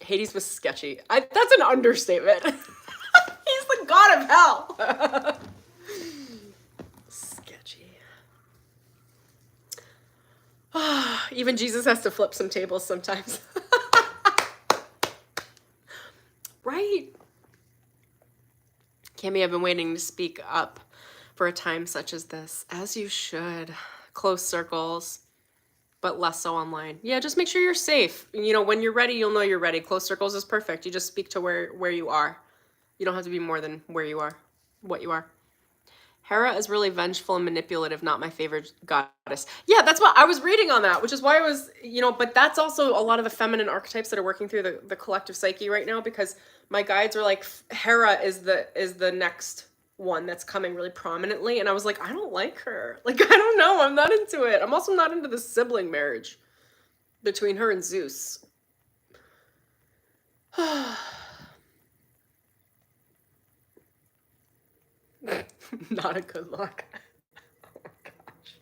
Hades was sketchy. That's an understatement. He's the god of hell. Sketchy. Even Jesus has to flip some tables sometimes. Right? Cami, I've been waiting to speak up for a time such as this, as you should. Close circles, but less so online. Yeah, just make sure you're safe. You know, when you're ready, you'll know you're ready. Close circles is perfect. You just speak to where you are. You don't have to be more than where you are, what you are. Hera is really vengeful and manipulative, not my favorite goddess. Yeah, that's what I was reading on that, which is why I was, you know, but that's also a lot of the feminine archetypes that are working through the collective psyche right now, because my guides are like, Hera is the next one that's coming really prominently. And I was like, I don't like her. Like, I don't know. I'm not into it. I'm also not into the sibling marriage between her and Zeus. Not a good look. Oh my gosh.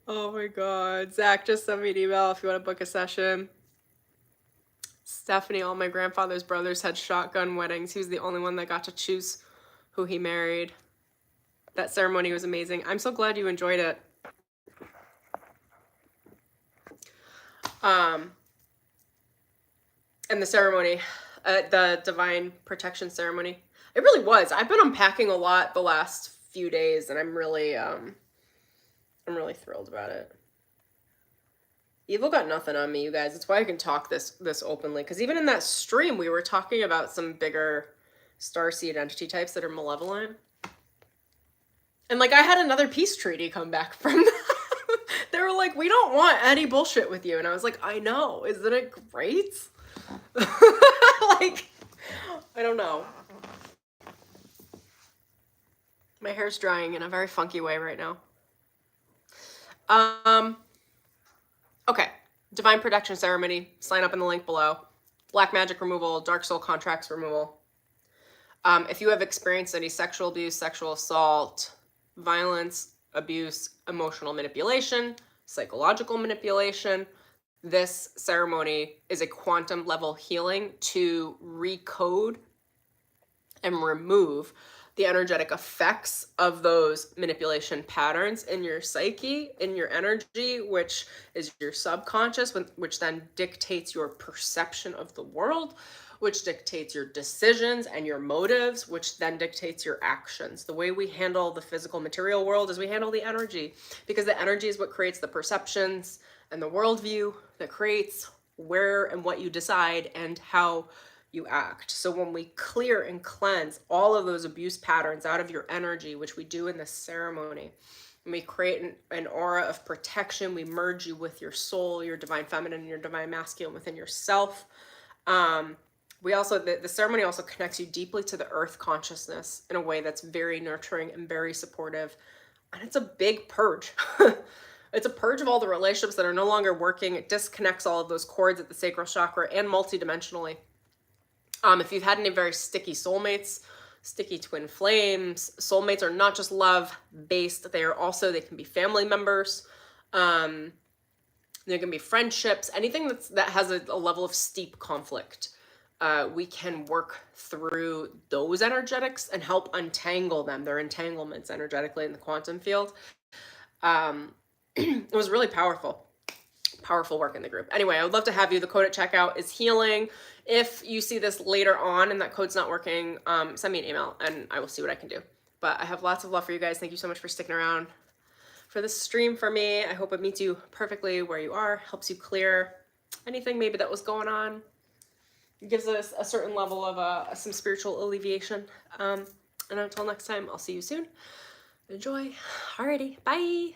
Oh my god. Zach just sent me an email if you want to book a session. Stephanie, all my grandfather's brothers had shotgun weddings. He was the only one that got to choose who he married. That ceremony was amazing. I'm so glad you enjoyed it. And the ceremony, the divine protection ceremony, it really was. I've been unpacking a lot the last few days, and I'm really thrilled about it. Evil got nothing on me, you guys. That's why I can talk this openly. Because even in that stream, we were talking about some bigger starseed entity types that are malevolent. And like, I had another peace treaty come back from them. They were like, we don't want any bullshit with you. And I was like, I know. Isn't it great? Like, I don't know. My hair's drying in a very funky way right now. Okay. Divine protection ceremony. Sign up in the link below. Black magic removal, dark soul contracts removal. If you have experienced any sexual abuse, sexual assault, violence, abuse, emotional manipulation, psychological manipulation, this ceremony is a quantum level healing to recode and remove the energetic effects of those manipulation patterns in your psyche, in your energy, which is your subconscious, which then dictates your perception of the world, which dictates your decisions and your motives, which then dictates your actions. The way we handle the physical material world is we handle the energy, because the energy is what creates the perceptions and the worldview that creates where and what you decide and how you act. So when we clear and cleanse all of those abuse patterns out of your energy, which we do in this ceremony, and we create an aura of protection, we merge you with your soul, your divine feminine, and your divine masculine within yourself. We also, the ceremony also connects you deeply to the earth consciousness in a way that's very nurturing and very supportive. And it's a big purge. It's a purge of all the relationships that are no longer working. It disconnects all of those cords at the sacral chakra and multidimensionally. If you've had any very sticky soulmates, sticky twin flames, soulmates are not just love based. They can be family members. There can be friendships, anything that has a level of steep conflict. We can work through those energetics and help untangle them. They're entanglements energetically in the quantum field. It was really powerful work in the group. Anyway, I would love to have you. The code at checkout is healing. If you see this later on and that code's not working, send me an email and I will see what I can do. But I have lots of love for you guys. Thank you so much for sticking around for this stream for me. I hope it meets you perfectly where you are, helps you clear anything maybe that was going on. It gives us a certain level of some spiritual alleviation. And until next time, I'll see you soon. Enjoy. Alrighty, bye.